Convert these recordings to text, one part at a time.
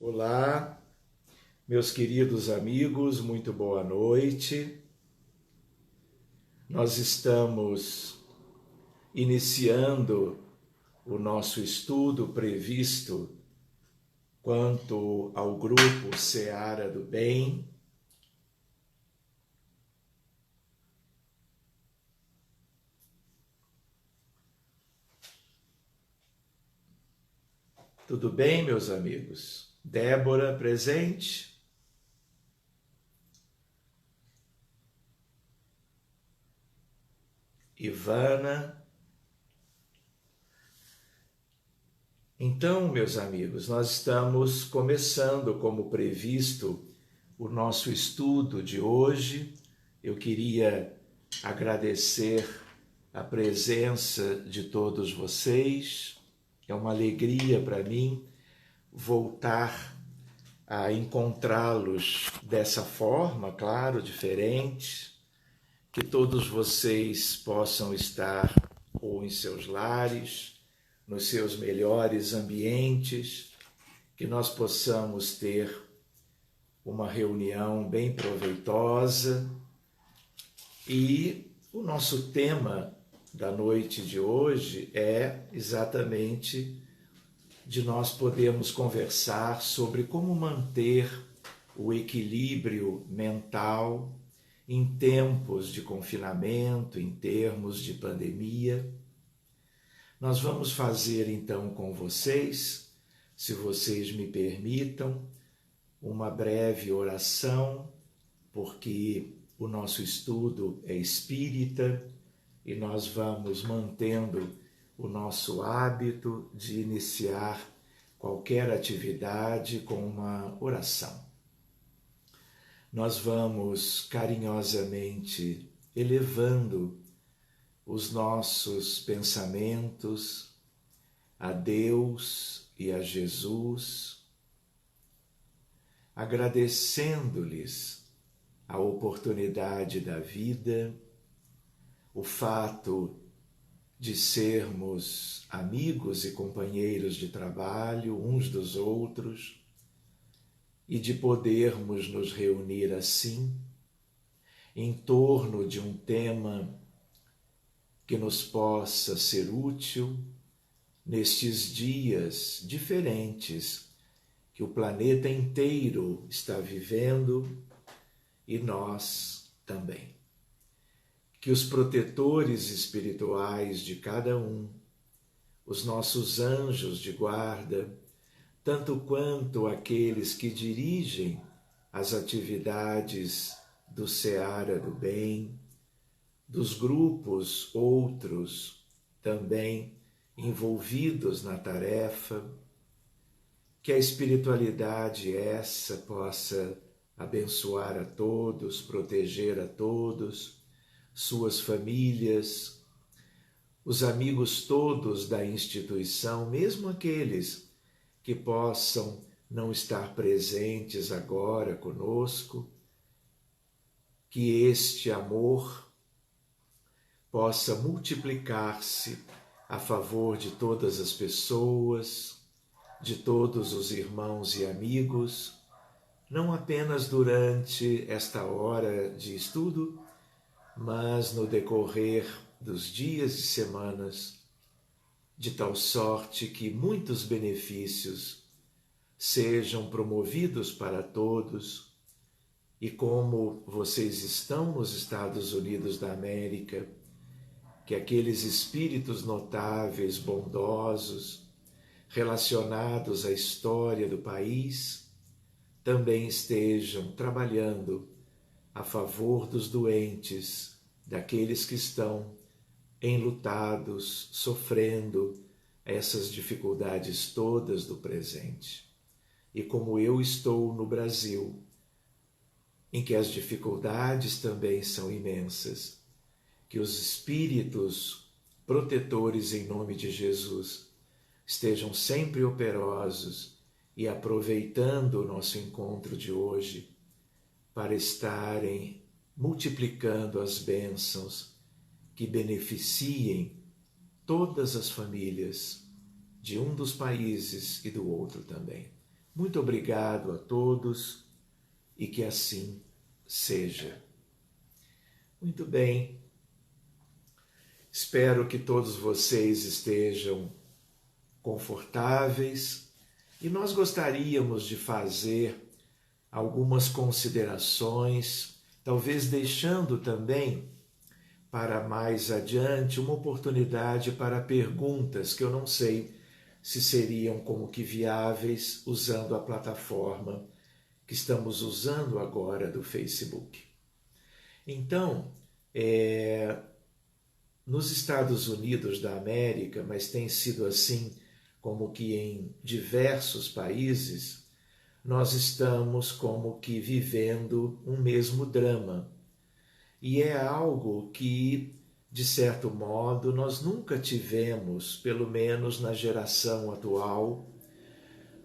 Olá, meus queridos amigos, muito boa noite. Nós estamos iniciando o nosso estudo previsto quanto ao grupo Seara do Bem. Tudo bem, meus amigos? Débora presente? Ivana? Então, meus amigos, nós estamos começando, como previsto, o nosso estudo de hoje. Eu queria agradecer a presença de todos vocês. É uma alegria para mim voltar a encontrá-los dessa forma, claro, diferente, que todos vocês possam estar ou em seus lares, nos seus melhores ambientes, que nós possamos ter uma reunião bem proveitosa. E o nosso tema da noite de hoje é exatamente de nós podermos conversar sobre como manter o equilíbrio mental em tempos de confinamento, em termos de pandemia. Nós vamos fazer então com vocês, se vocês me permitam, uma breve oração, porque o nosso estudo é espírita e nós vamos mantendo o nosso hábito de iniciar qualquer atividade com uma oração. Nós vamos carinhosamente elevando os nossos pensamentos a Deus e a Jesus, agradecendo-lhes a oportunidade da vida, o fato de sermos amigos e companheiros de trabalho uns dos outros e de podermos nos reunir assim em torno de um tema que nos possa ser útil nestes dias diferentes que o planeta inteiro está vivendo e nós também. Que os protetores espirituais de cada um, os nossos anjos de guarda, tanto quanto aqueles que dirigem as atividades do Seara do Bem, dos grupos outros também envolvidos na tarefa, que a espiritualidade essa possa abençoar a todos, proteger a todos, suas famílias, os amigos todos da instituição, mesmo aqueles que possam não estar presentes agora conosco, que este amor possa multiplicar-se a favor de todas as pessoas, de todos os irmãos e amigos, não apenas durante esta hora de estudo, mas no decorrer dos dias e semanas, de tal sorte que muitos benefícios sejam promovidos para todos. E como vocês estão nos Estados Unidos da América, que aqueles espíritos notáveis, bondosos, relacionados à história do país, também estejam trabalhando a favor dos doentes, daqueles que estão enlutados, sofrendo essas dificuldades todas do presente. E como eu estou no Brasil, em que as dificuldades também são imensas, que os espíritos protetores em nome de Jesus estejam sempre operosos e aproveitando o nosso encontro de hoje para estarem multiplicando as bênçãos que beneficiem todas as famílias de um dos países e do outro também. Muito obrigado a todos e que assim seja. Muito bem. Espero que todos vocês estejam confortáveis e nós gostaríamos de fazer algumas considerações, talvez deixando também para mais adiante uma oportunidade para perguntas que eu não sei se seriam como que viáveis usando a plataforma que estamos usando agora do Facebook. Então, nos Estados Unidos da América, mas tem sido assim como que em diversos países, nós estamos como que vivendo um mesmo drama. E é algo que, de certo modo, nós nunca tivemos, pelo menos na geração atual.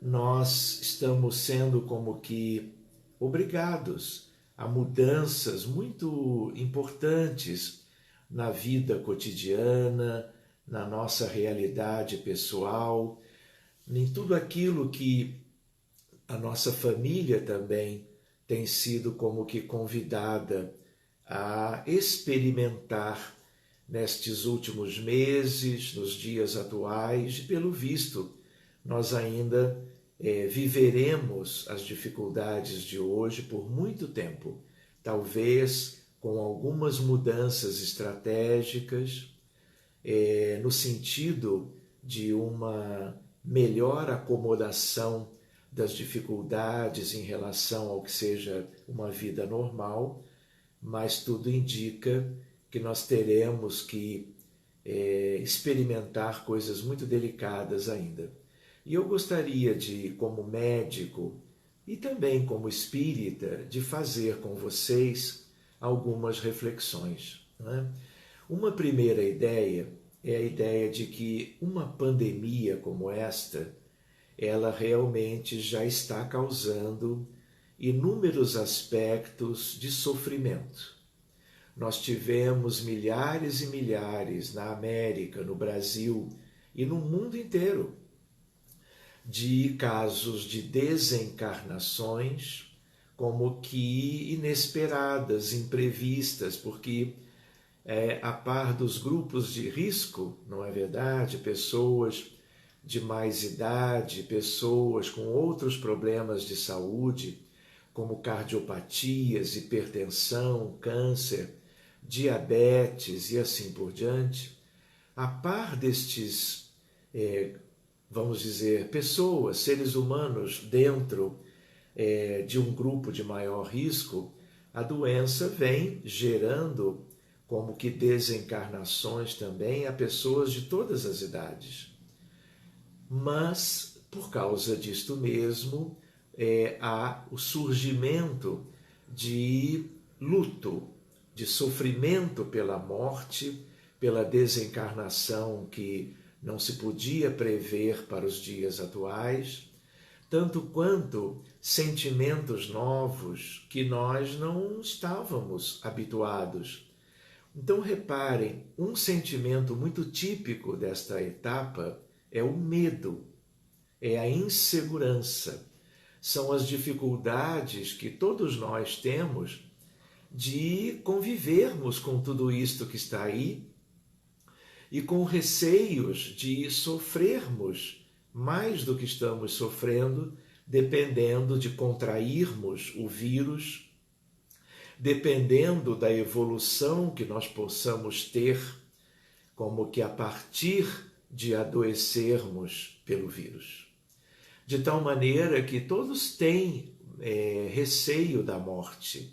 Nós estamos sendo como que obrigados a mudanças muito importantes na vida cotidiana, na nossa realidade pessoal, em tudo aquilo que a nossa família também tem sido como que convidada a experimentar nestes últimos meses, nos dias atuais, e pelo visto, nós ainda viveremos as dificuldades de hoje por muito tempo, talvez com algumas mudanças estratégicas, no sentido de uma melhor acomodação das dificuldades em relação ao que seja uma vida normal, mas tudo indica que nós teremos que experimentar coisas muito delicadas ainda. E eu gostaria de, como médico e também como espírita, de fazer com vocês algumas reflexões, né? Uma primeira ideia é a ideia de que uma pandemia como esta, ela realmente já está causando inúmeros aspectos de sofrimento. Nós tivemos milhares e milhares na América, no Brasil e no mundo inteiro de casos de desencarnações como que inesperadas, imprevistas, porque a par dos grupos de risco, não é verdade? Pessoas de mais idade, pessoas com outros problemas de saúde, como cardiopatias, hipertensão, câncer, diabetes e assim por diante, a par destes, vamos dizer, pessoas, seres humanos dentro de um grupo de maior risco, a doença vem gerando como que desencarnações também a pessoas de todas as idades. Mas, por causa disto mesmo, há o surgimento de luto, de sofrimento pela morte, pela desencarnação que não se podia prever para os dias atuais, tanto quanto sentimentos novos que nós não estávamos habituados. Então, reparem, um sentimento muito típico desta etapa é o medo, é a insegurança. São as dificuldades que todos nós temos de convivermos com tudo isto que está aí e com receios de sofrermos mais do que estamos sofrendo, dependendo de contrairmos o vírus, dependendo da evolução que nós possamos ter, como que a partir de adoecermos pelo vírus. De tal maneira que todos têm receio da morte,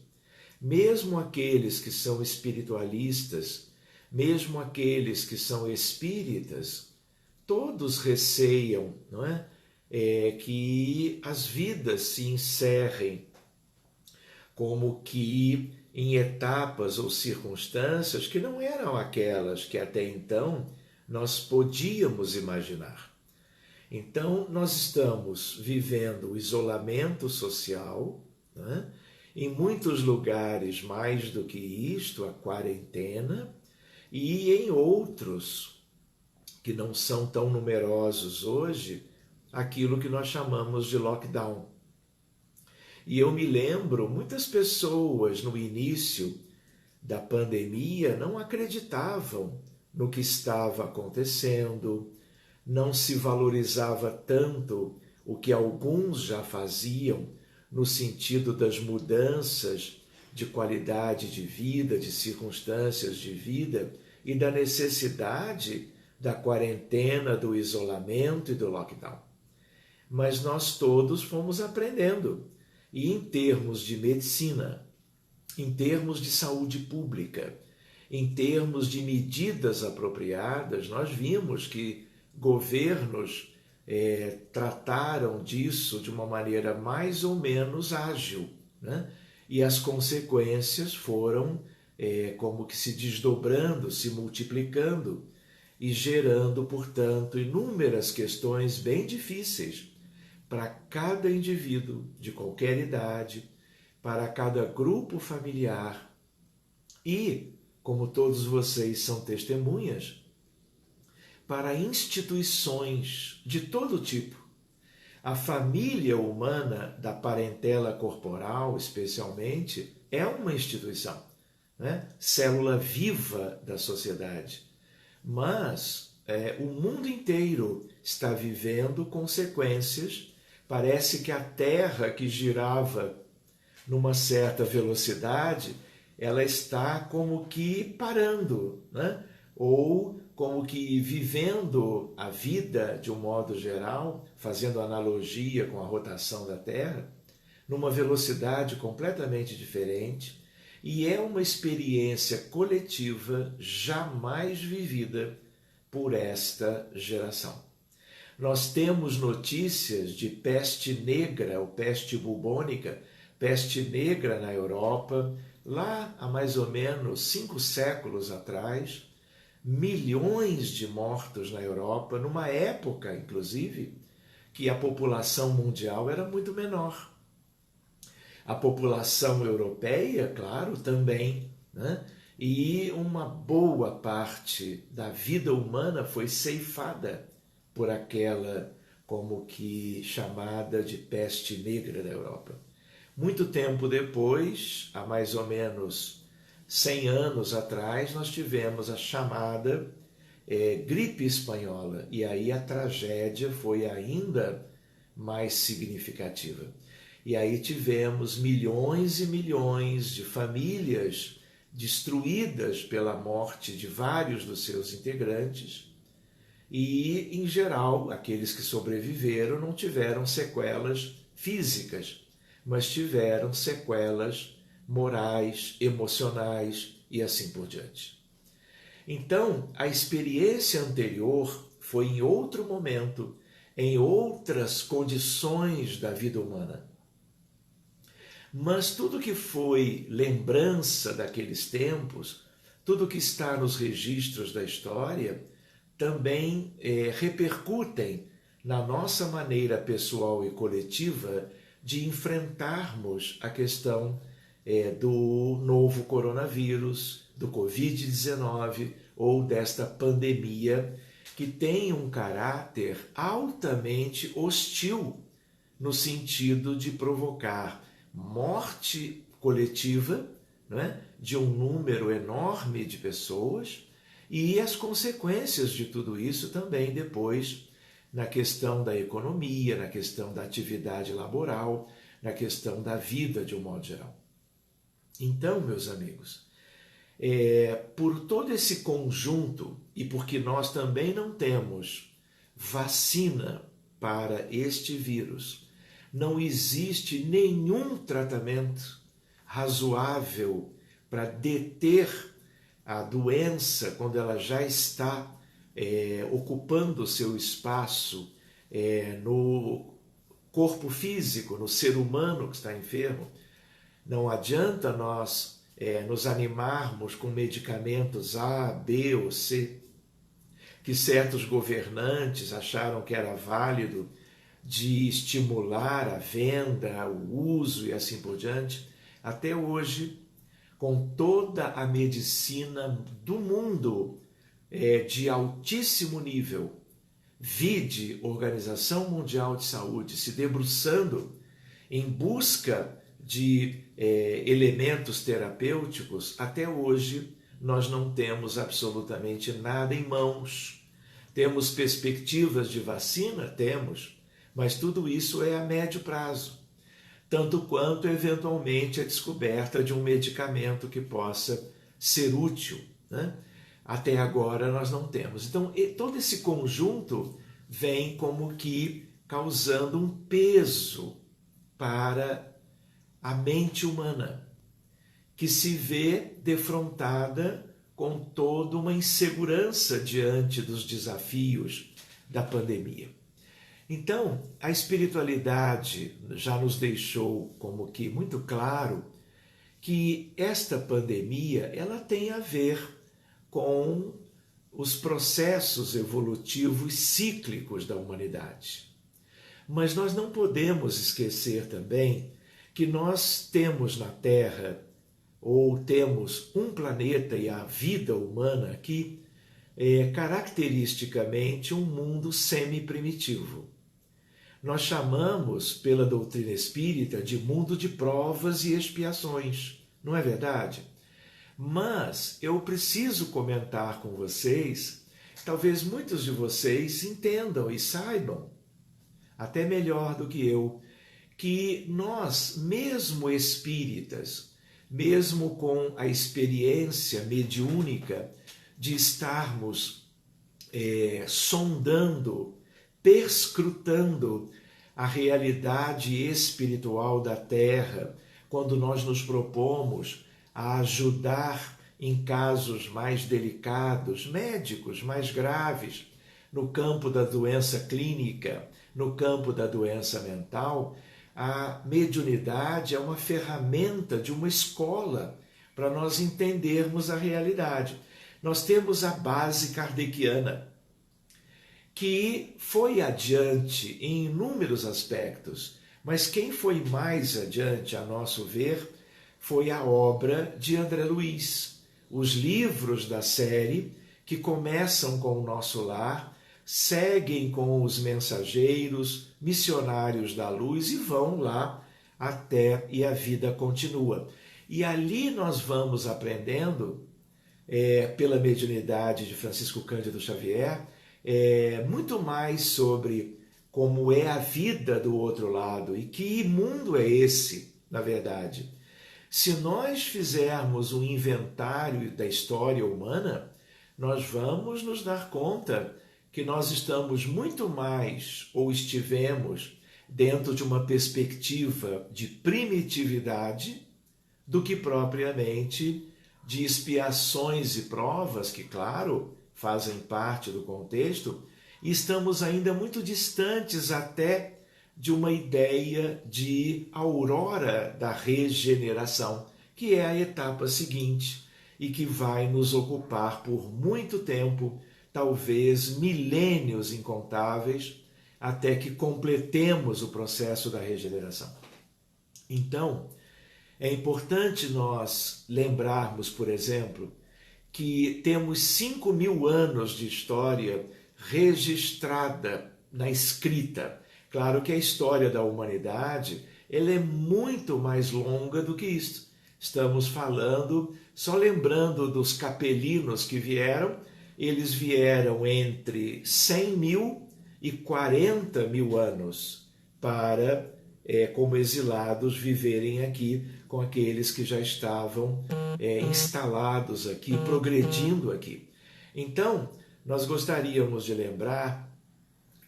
mesmo aqueles que são espiritualistas, mesmo aqueles que são espíritas, todos receiam, não é? Que as vidas se encerrem como que em etapas ou circunstâncias que não eram aquelas que até então nós podíamos imaginar. Então, nós estamos vivendo o isolamento social, né? Em muitos lugares mais do que isto, a quarentena, e em outros, que não são tão numerosos hoje, aquilo que nós chamamos de lockdown. E eu me lembro, muitas pessoas no início da pandemia não acreditavam no que estava acontecendo, não se valorizava tanto o que alguns já faziam no sentido das mudanças de qualidade de vida, de circunstâncias de vida e da necessidade da quarentena, do isolamento e do lockdown. Mas nós todos fomos aprendendo. E em termos de medicina, em termos de saúde pública, em termos de medidas apropriadas, nós vimos que governos trataram disso de uma maneira mais ou menos ágil, né? E as consequências foram como que se desdobrando, se multiplicando e gerando, portanto, inúmeras questões bem difíceis para cada indivíduo de qualquer idade, para cada grupo familiar e, como todos vocês são testemunhas, para instituições de todo tipo. A família humana, da parentela corporal especialmente, é uma instituição, né? Célula viva da sociedade. Mas o mundo inteiro está vivendo consequências. Parece que a Terra, que girava numa certa velocidade, ela está como que parando, né? Ou como que vivendo a vida de um modo geral, fazendo analogia com a rotação da Terra, numa velocidade completamente diferente, e é uma experiência coletiva jamais vivida por esta geração. Nós temos notícias de peste negra ou peste bubônica, peste negra na Europa, lá há mais ou menos 5 séculos atrás, milhões de mortos na Europa, numa época, inclusive, que a população mundial era muito menor. A população europeia, claro, também, né? E uma boa parte da vida humana foi ceifada por aquela como que chamada de peste negra da Europa. Muito tempo depois, há mais ou menos 100 anos atrás, nós tivemos a chamada gripe espanhola, e aí a tragédia foi ainda mais significativa. E aí tivemos milhões e milhões de famílias destruídas pela morte de vários dos seus integrantes e, em geral, aqueles que sobreviveram não tiveram sequelas físicas, mas tiveram sequelas morais, emocionais e assim por diante. Então, a experiência anterior foi em outro momento, em outras condições da vida humana. Mas tudo que foi lembrança daqueles tempos, tudo que está nos registros da história, também repercutem na nossa maneira pessoal e coletiva de enfrentarmos a questão do novo coronavírus, do Covid-19 ou desta pandemia que tem um caráter altamente hostil no sentido de provocar morte coletiva, né, de um número enorme de pessoas e as consequências de tudo isso também depois na questão da economia, na questão da atividade laboral, na questão da vida de um modo geral. Então, meus amigos, por todo esse conjunto e porque nós também não temos vacina para este vírus, não existe nenhum tratamento razoável para deter a doença quando ela já está ocupando o seu espaço no corpo físico, no ser humano que está enfermo. Não adianta nós nos animarmos com medicamentos A, B ou C, que certos governantes acharam que era válido de estimular a venda, o uso e assim por diante. Até hoje, com toda a medicina do mundo de altíssimo nível, Vide Organização Mundial de Saúde se debruçando em busca de elementos terapêuticos. Até hoje nós não temos absolutamente nada em mãos. Temos perspectivas de vacina? Temos, mas tudo isso é a médio prazo, tanto quanto eventualmente a descoberta de um medicamento que possa ser útil, né? Até agora nós não temos. Então, todo esse conjunto vem como que causando um peso para a mente humana, que se vê defrontada com toda uma insegurança diante dos desafios da pandemia. Então, a espiritualidade já nos deixou como que muito claro que esta pandemia ela tem a ver com os processos evolutivos cíclicos da humanidade. Mas nós não podemos esquecer também que nós temos na Terra, ou temos um planeta e a vida humana aqui, caracteristicamente um mundo semi-primitivo. Nós chamamos, pela doutrina espírita, de mundo de provas e expiações, não é verdade? Mas eu preciso comentar com vocês, talvez muitos de vocês entendam e saibam, até melhor do que eu, que nós, mesmo espíritas, mesmo com a experiência mediúnica de estarmos sondando, perscrutando a realidade espiritual da Terra, quando nós nos propomos a ajudar em casos mais delicados, médicos mais graves, no campo da doença clínica, no campo da doença mental, a mediunidade é uma ferramenta de uma escola para nós entendermos a realidade. Nós temos a base kardeciana, que foi adiante em inúmeros aspectos, mas quem foi mais adiante, a nosso ver, foi a obra de André Luiz. Os livros da série, que começam com o Nosso Lar, seguem com os mensageiros, missionários da luz e vão lá até e a vida continua. E ali nós vamos aprendendo, pela mediunidade de Francisco Cândido Xavier, muito mais sobre como é a vida do outro lado e que mundo é esse, na verdade. Se nós fizermos um inventário da história humana, nós vamos nos dar conta que nós estamos muito mais, ou estivemos, dentro de uma perspectiva de primitividade do que propriamente de expiações e provas, que, claro, fazem parte do contexto, e estamos ainda muito distantes até de uma ideia de aurora da regeneração, que é a etapa seguinte e que vai nos ocupar por muito tempo, talvez milênios incontáveis, até que completemos o processo da regeneração. Então, é importante nós lembrarmos, por exemplo, que temos 5.000 anos de história registrada na escrita. Claro que a história da humanidade ela é muito mais longa do que isso. Estamos falando, só lembrando dos capelinos que vieram, eles vieram entre 100.000 e 40.000 anos para, como exilados, viverem aqui com aqueles que já estavam instalados aqui, progredindo aqui. Então, nós gostaríamos de lembrar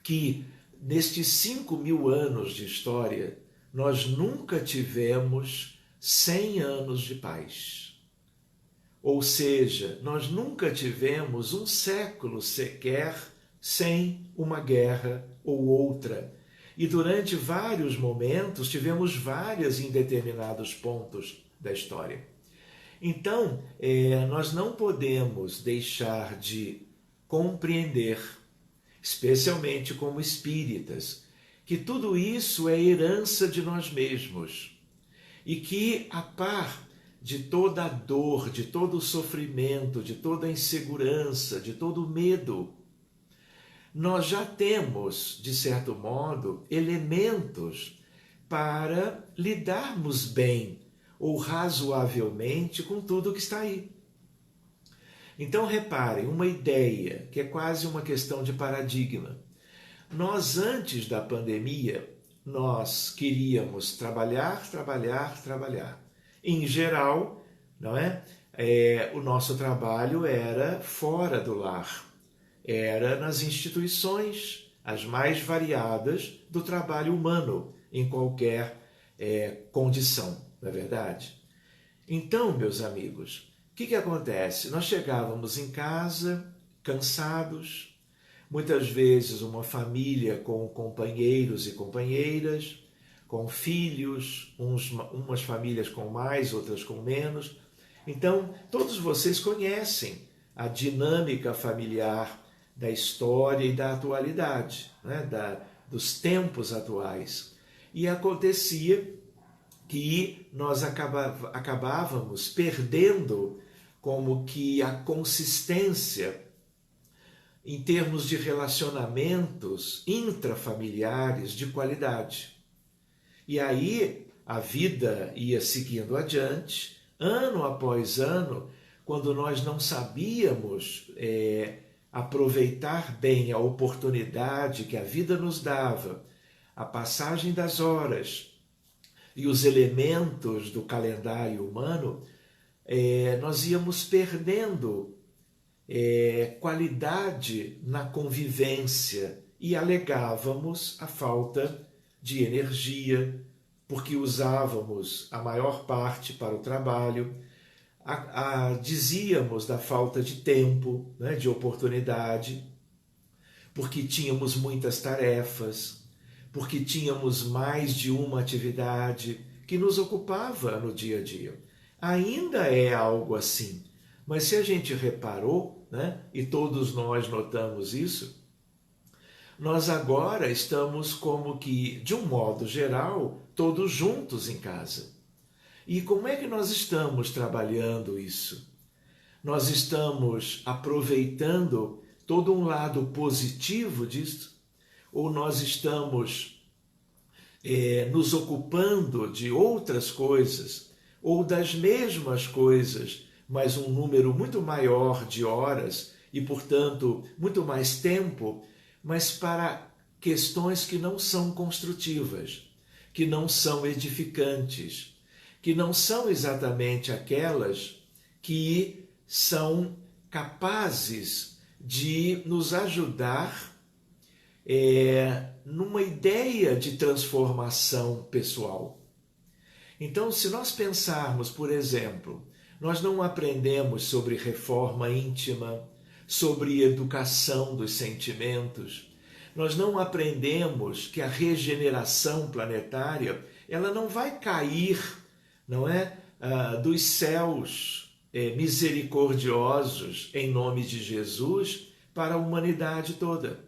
que nestes 5.000 anos de história, nós nunca tivemos 100 anos de paz. Ou seja, nós nunca tivemos um século sequer sem uma guerra ou outra. E durante vários momentos tivemos várias em determinados pontos da história. Então, nós não podemos deixar de compreender, especialmente como espíritas, que tudo isso é herança de nós mesmos e que, a par de toda a dor, de todo o sofrimento, de toda a insegurança, de todo o medo, nós já temos, de certo modo, elementos para lidarmos bem ou razoavelmente com tudo que está aí. Então, reparem, uma ideia que é quase uma questão de paradigma. Nós, antes da pandemia, nós queríamos trabalhar, trabalhar, trabalhar. Em geral, não é? O nosso trabalho era fora do lar, era nas instituições, as mais variadas do trabalho humano, em qualquer condição, não é verdade? Então, meus amigos, o que acontece? Nós chegávamos em casa, cansados, muitas vezes uma família com companheiros e companheiras, com filhos, umas famílias com mais, outras com menos. Então, todos vocês conhecem a dinâmica familiar da história e da atualidade, né? Dos tempos atuais. E acontecia que nós acabávamos perdendo como que a consistência em termos de relacionamentos intrafamiliares de qualidade. E aí a vida ia seguindo adiante, ano após ano, quando nós não sabíamos aproveitar bem a oportunidade que a vida nos dava, a passagem das horas e os elementos do calendário humano, nós íamos perdendo qualidade na convivência e alegávamos a falta de energia, porque usávamos a maior parte para o trabalho, dizíamos da falta de tempo, né, de oportunidade, porque tínhamos muitas tarefas, porque tínhamos mais de uma atividade que nos ocupava no dia a dia. Ainda é algo assim, mas se a gente reparou, né, e todos nós notamos isso, nós agora estamos como que, de um modo geral, todos juntos em casa. E como é que nós estamos trabalhando isso? Nós estamos aproveitando todo um lado positivo disso? Ou nós estamos nos ocupando de outras coisas, ou das mesmas coisas, mas um número muito maior de horas e, portanto, muito mais tempo, mas para questões que não são construtivas, que não são edificantes, que não são exatamente aquelas que são capazes de nos ajudar numa ideia de transformação pessoal. Então, se nós pensarmos, por exemplo, nós não aprendemos sobre reforma íntima, sobre educação dos sentimentos, nós não aprendemos que a regeneração planetária ela não vai cair, não é, dos céus misericordiosos em nome de Jesus para a humanidade toda.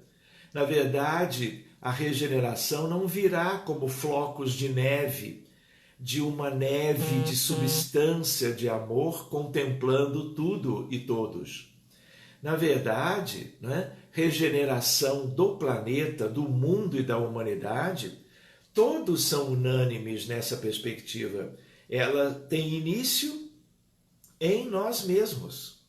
Na verdade, a regeneração não virá como flocos de neve, de uma neve de substância de amor contemplando tudo e todos. Na verdade, né, regeneração do planeta, do mundo e da humanidade, todos são unânimes nessa perspectiva. Ela tem início em nós mesmos.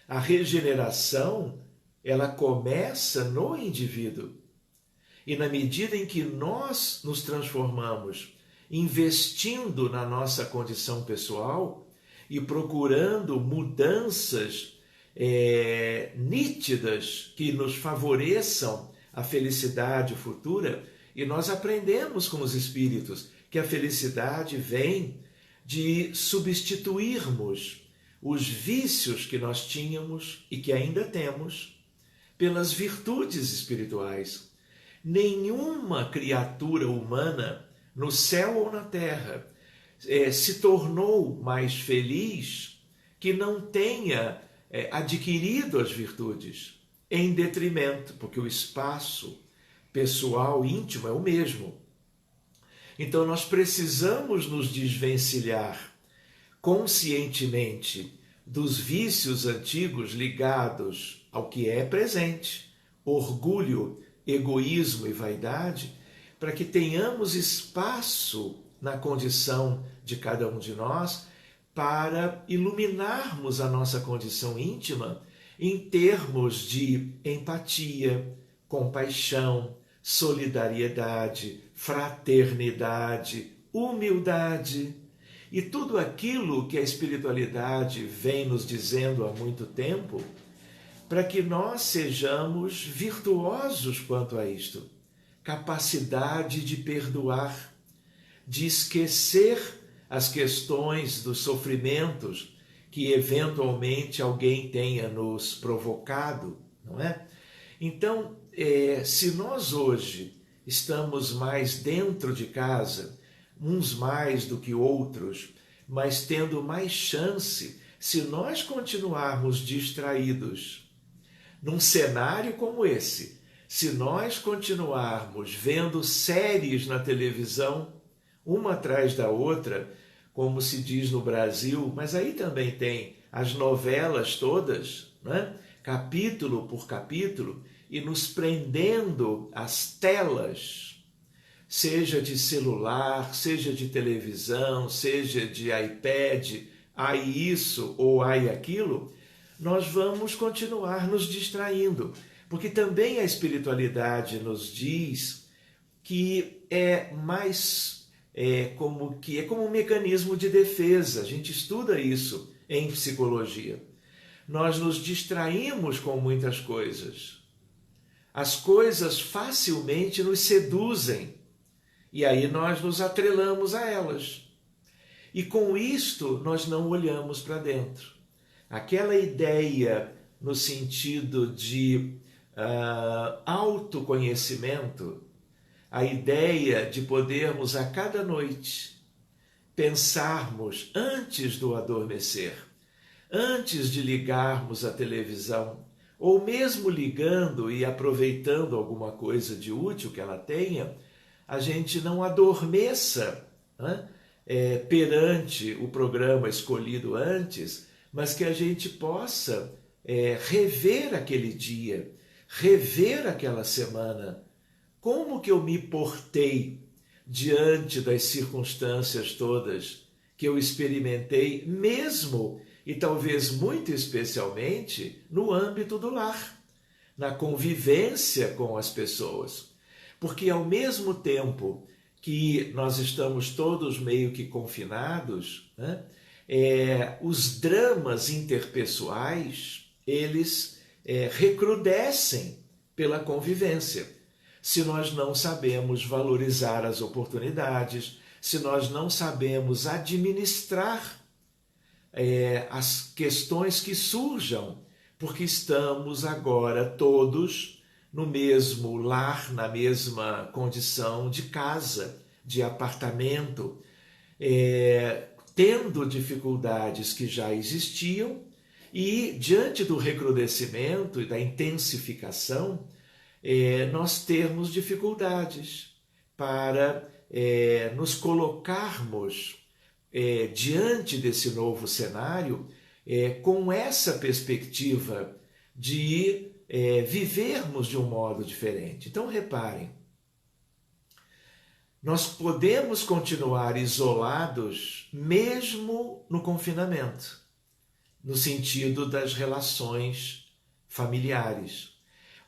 A regeneração, ela começa no indivíduo. E na medida em que nós nos transformamos, investindo na nossa condição pessoal e procurando mudanças nítidas que nos favoreçam a felicidade futura, e nós aprendemos com os espíritos que a felicidade vem de substituirmos os vícios que nós tínhamos e que ainda temos pelas virtudes espirituais. Nenhuma criatura humana, no céu ou na terra, se tornou mais feliz que não tenha adquirido as virtudes, em detrimento, porque o espaço pessoal, íntimo, é o mesmo. Então nós precisamos nos desvencilhar conscientemente dos vícios antigos ligados ao que é presente, orgulho, egoísmo e vaidade, para que tenhamos espaço na condição de cada um de nós para iluminarmos a nossa condição íntima em termos de empatia, compaixão, solidariedade, fraternidade, humildade e tudo aquilo que a espiritualidade vem nos dizendo há muito tempo, para que nós sejamos virtuosos quanto a isto. Capacidade de perdoar, de esquecer as questões dos sofrimentos que eventualmente alguém tenha nos provocado, não é? Então, se nós hoje estamos mais dentro de casa, uns mais do que outros, mas tendo mais chance, se nós continuarmos distraídos num cenário como esse, se nós continuarmos vendo séries na televisão, uma atrás da outra, como se diz no Brasil, mas aí também tem as novelas todas, né? Capítulo por capítulo, e nos prendendo às telas, seja de celular, seja de televisão, seja de iPad, ai isso ou ai aquilo, nós vamos continuar nos distraindo, porque também a espiritualidade nos diz que é como um mecanismo de defesa. A gente estuda isso em psicologia. Nós nos distraímos com muitas coisas. As coisas facilmente nos seduzem e aí nós nos atrelamos a elas. E com isto nós não olhamos para dentro. Aquela ideia no sentido de autoconhecimento, a ideia de podermos a cada noite pensarmos antes do adormecer, antes de ligarmos a televisão, ou mesmo ligando e aproveitando alguma coisa de útil que ela tenha, a gente não adormeça, né? Perante o programa escolhido antes, mas que a gente possa rever aquele dia, rever aquela semana. Como que eu me portei diante das circunstâncias todas que eu experimentei, mesmo e talvez muito especialmente no âmbito do lar, na convivência com as pessoas. Porque ao mesmo tempo que nós estamos todos meio que confinados, né, os dramas interpessoais, eles recrudescem pela convivência. Se nós não sabemos valorizar as oportunidades, se nós não sabemos administrar as questões que surjam, porque estamos agora todos no mesmo lar, na mesma condição de casa, de apartamento, tendo dificuldades que já existiam e, diante do recrudescimento e da intensificação, nós termos dificuldades para nos colocarmos diante desse novo cenário com essa perspectiva de vivermos de um modo diferente. Então, reparem, nós podemos continuar isolados mesmo no confinamento, no sentido das relações familiares.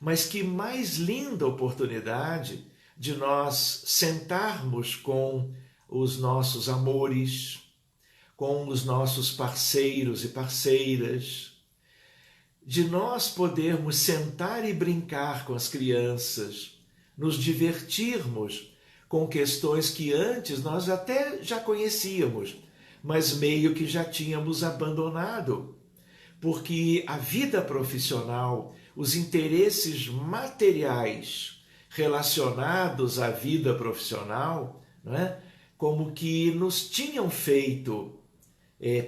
Mas que mais linda oportunidade de nós sentarmos com os nossos amores, com os nossos parceiros e parceiras, de nós podermos sentar e brincar com as crianças, nos divertirmos com questões que antes nós até já conhecíamos, mas meio que já tínhamos abandonado, porque a vida profissional, os interesses materiais relacionados à vida profissional, não é? Como que nos tinham feito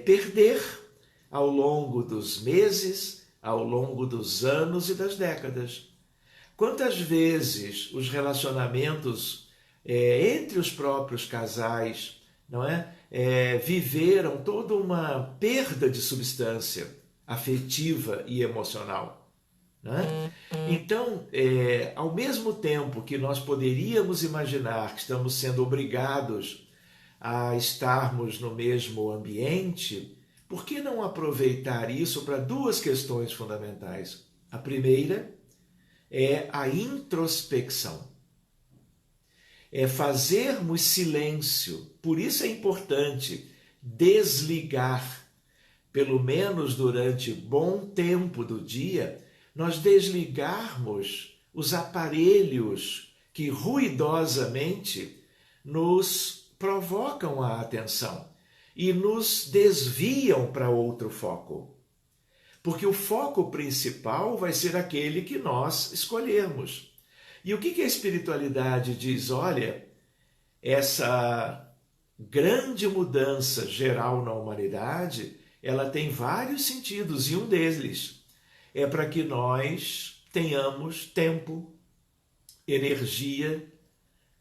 perder ao longo dos meses, ao longo dos anos e das décadas. Quantas vezes os relacionamentos entre os próprios casais, não é? Viveram toda uma perda de substância afetiva e emocional. Né? Então, ao mesmo tempo que nós poderíamos imaginar que estamos sendo obrigados a estarmos no mesmo ambiente, por que não aproveitar isso para duas questões fundamentais? A primeira é a introspecção. É fazermos silêncio. Por isso é importante desligar, pelo menos durante bom tempo do dia, nós desligarmos os aparelhos que ruidosamente nos provocam a atenção e nos desviam para outro foco. Porque o foco principal vai ser aquele que nós escolhermos. E o que a espiritualidade diz? Olha, essa grande mudança geral na humanidade, ela tem vários sentidos, e um deles é para que nós tenhamos tempo, energia,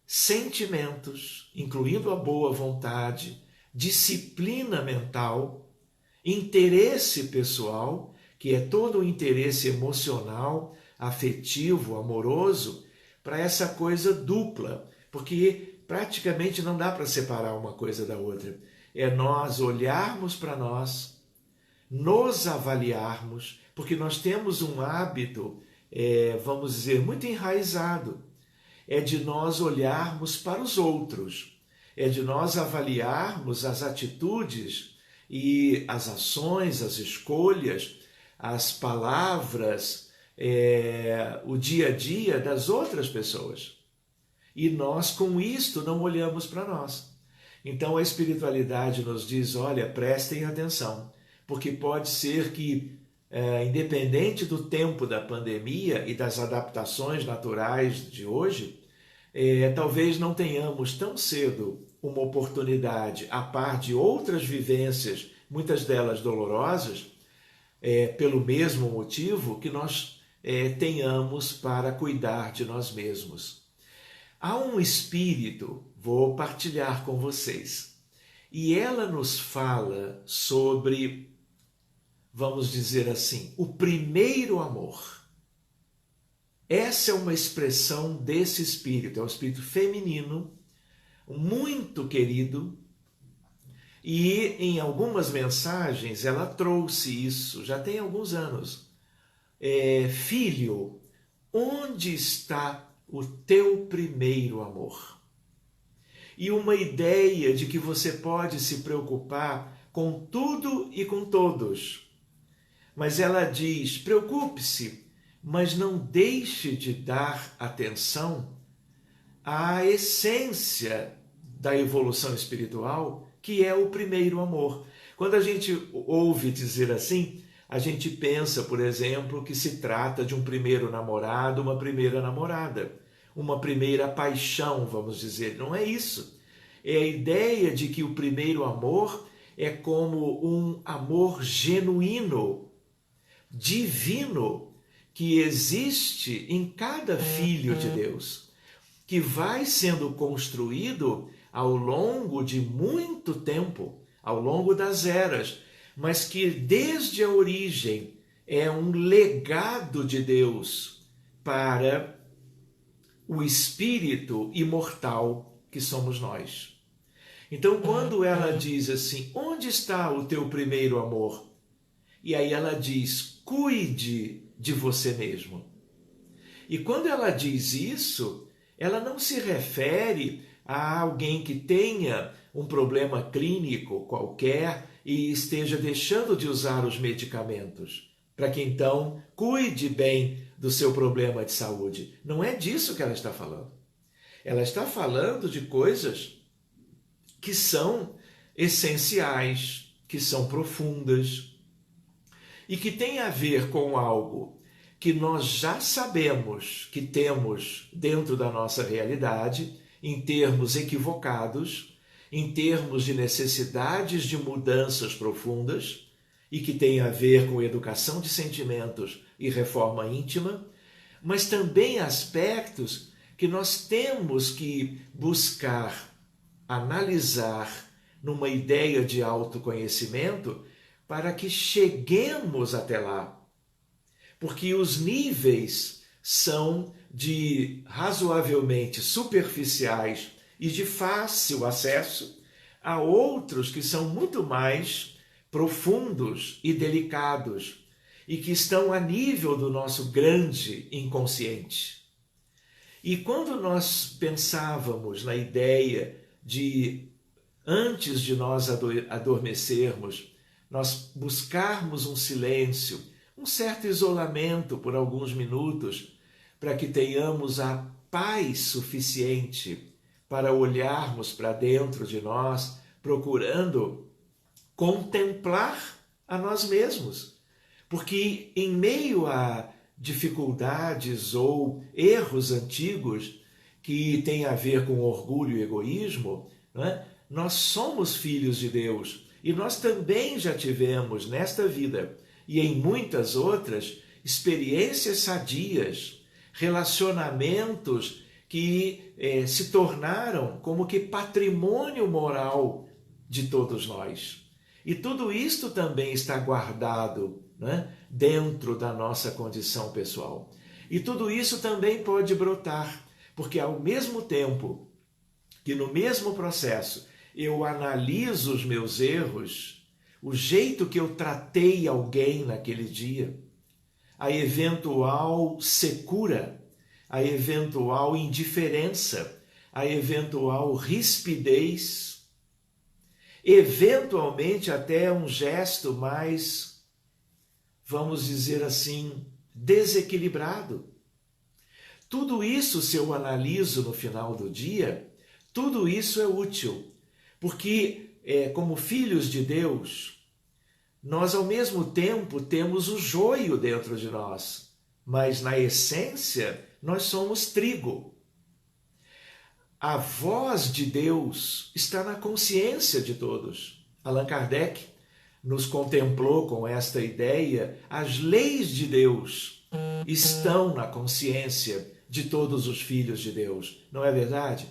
sentimentos, incluindo a boa vontade, disciplina mental, interesse pessoal, que é todo o interesse emocional, afetivo, amoroso, para essa coisa dupla, porque praticamente não dá para separar uma coisa da outra. É nós olharmos para nós, nos avaliarmos, porque nós temos um hábito, vamos dizer, muito enraizado. É de nós olharmos para os outros, é de nós avaliarmos as atitudes e as ações, as escolhas, as palavras, o dia a dia das outras pessoas. E nós, com isto, não olhamos para nós. Então a espiritualidade nos diz, olha, prestem atenção, porque pode ser que, independente do tempo da pandemia e das adaptações naturais de hoje, talvez não tenhamos tão cedo uma oportunidade, a par de outras vivências, muitas delas dolorosas, pelo mesmo motivo que nós tenhamos para cuidar de nós mesmos. Há um espírito, vou partilhar com vocês, e ela nos fala sobre, vamos dizer assim, o primeiro amor. Essa é uma expressão desse espírito, é um espírito feminino, muito querido, e em algumas mensagens ela trouxe isso, já tem alguns anos. Filho, onde está o teu primeiro amor? E uma ideia de que você pode se preocupar com tudo e com todos. Mas ela diz, preocupe-se, mas não deixe de dar atenção à essência da evolução espiritual, que é o primeiro amor. Quando a gente ouve dizer assim, a gente pensa, por exemplo, que se trata de um primeiro namorado, uma primeira namorada, uma primeira paixão, vamos dizer. Não é isso. É a ideia de que o primeiro amor é como um amor genuíno, divino, que existe em cada filho de Deus, que vai sendo construído ao longo de muito tempo, ao longo das eras, mas que desde a origem é um legado de Deus para o espírito imortal que somos nós. Então, quando ela diz assim, onde está o teu primeiro amor? E aí ela diz, cuide de você mesmo. E quando ela diz isso, ela não se refere a alguém que tenha um problema clínico qualquer e esteja deixando de usar os medicamentos, para que então cuide bem do seu problema de saúde. Não é disso que ela está falando. Ela está falando de coisas que são essenciais, que são profundas e que têm a ver com algo que nós já sabemos que temos dentro da nossa realidade, em termos equivocados, em termos de necessidades de mudanças profundas e que tem a ver com educação de sentimentos e reforma íntima, mas também aspectos que nós temos que buscar, analisar numa ideia de autoconhecimento para que cheguemos até lá. porque os níveis são de razoavelmente superficiais e de fácil acesso a outros que são muito mais profundos e delicados e que estão a nível do nosso grande inconsciente. E quando nós pensávamos na ideia de, antes de nós adormecermos, nós buscarmos um silêncio, um certo isolamento por alguns minutos, para que tenhamos a paz suficiente para olharmos para dentro de nós, procurando contemplar a nós mesmos. Porque em meio a dificuldades ou erros antigos que têm a ver com orgulho e egoísmo, né, nós somos filhos de Deus e nós também já tivemos nesta vida e em muitas outras experiências sadias, relacionamentos que se tornaram como que patrimônio moral de todos nós. E tudo isto também está guardado, né, dentro da nossa condição pessoal. E tudo isso também pode brotar, porque ao mesmo tempo que no mesmo processo eu analiso os meus erros, o jeito que eu tratei alguém naquele dia, a eventual secura, a eventual indiferença, a eventual rispidez, eventualmente até um gesto mais, vamos dizer assim, desequilibrado. Tudo isso, se eu analiso no final do dia, tudo isso é útil, porque como filhos de Deus, nós ao mesmo tempo temos o joio dentro de nós, mas na essência nós somos trigo. A voz de Deus está na consciência de todos. Allan Kardec nos contemplou com esta ideia: as leis de Deus estão na consciência de todos os filhos de Deus, não é verdade?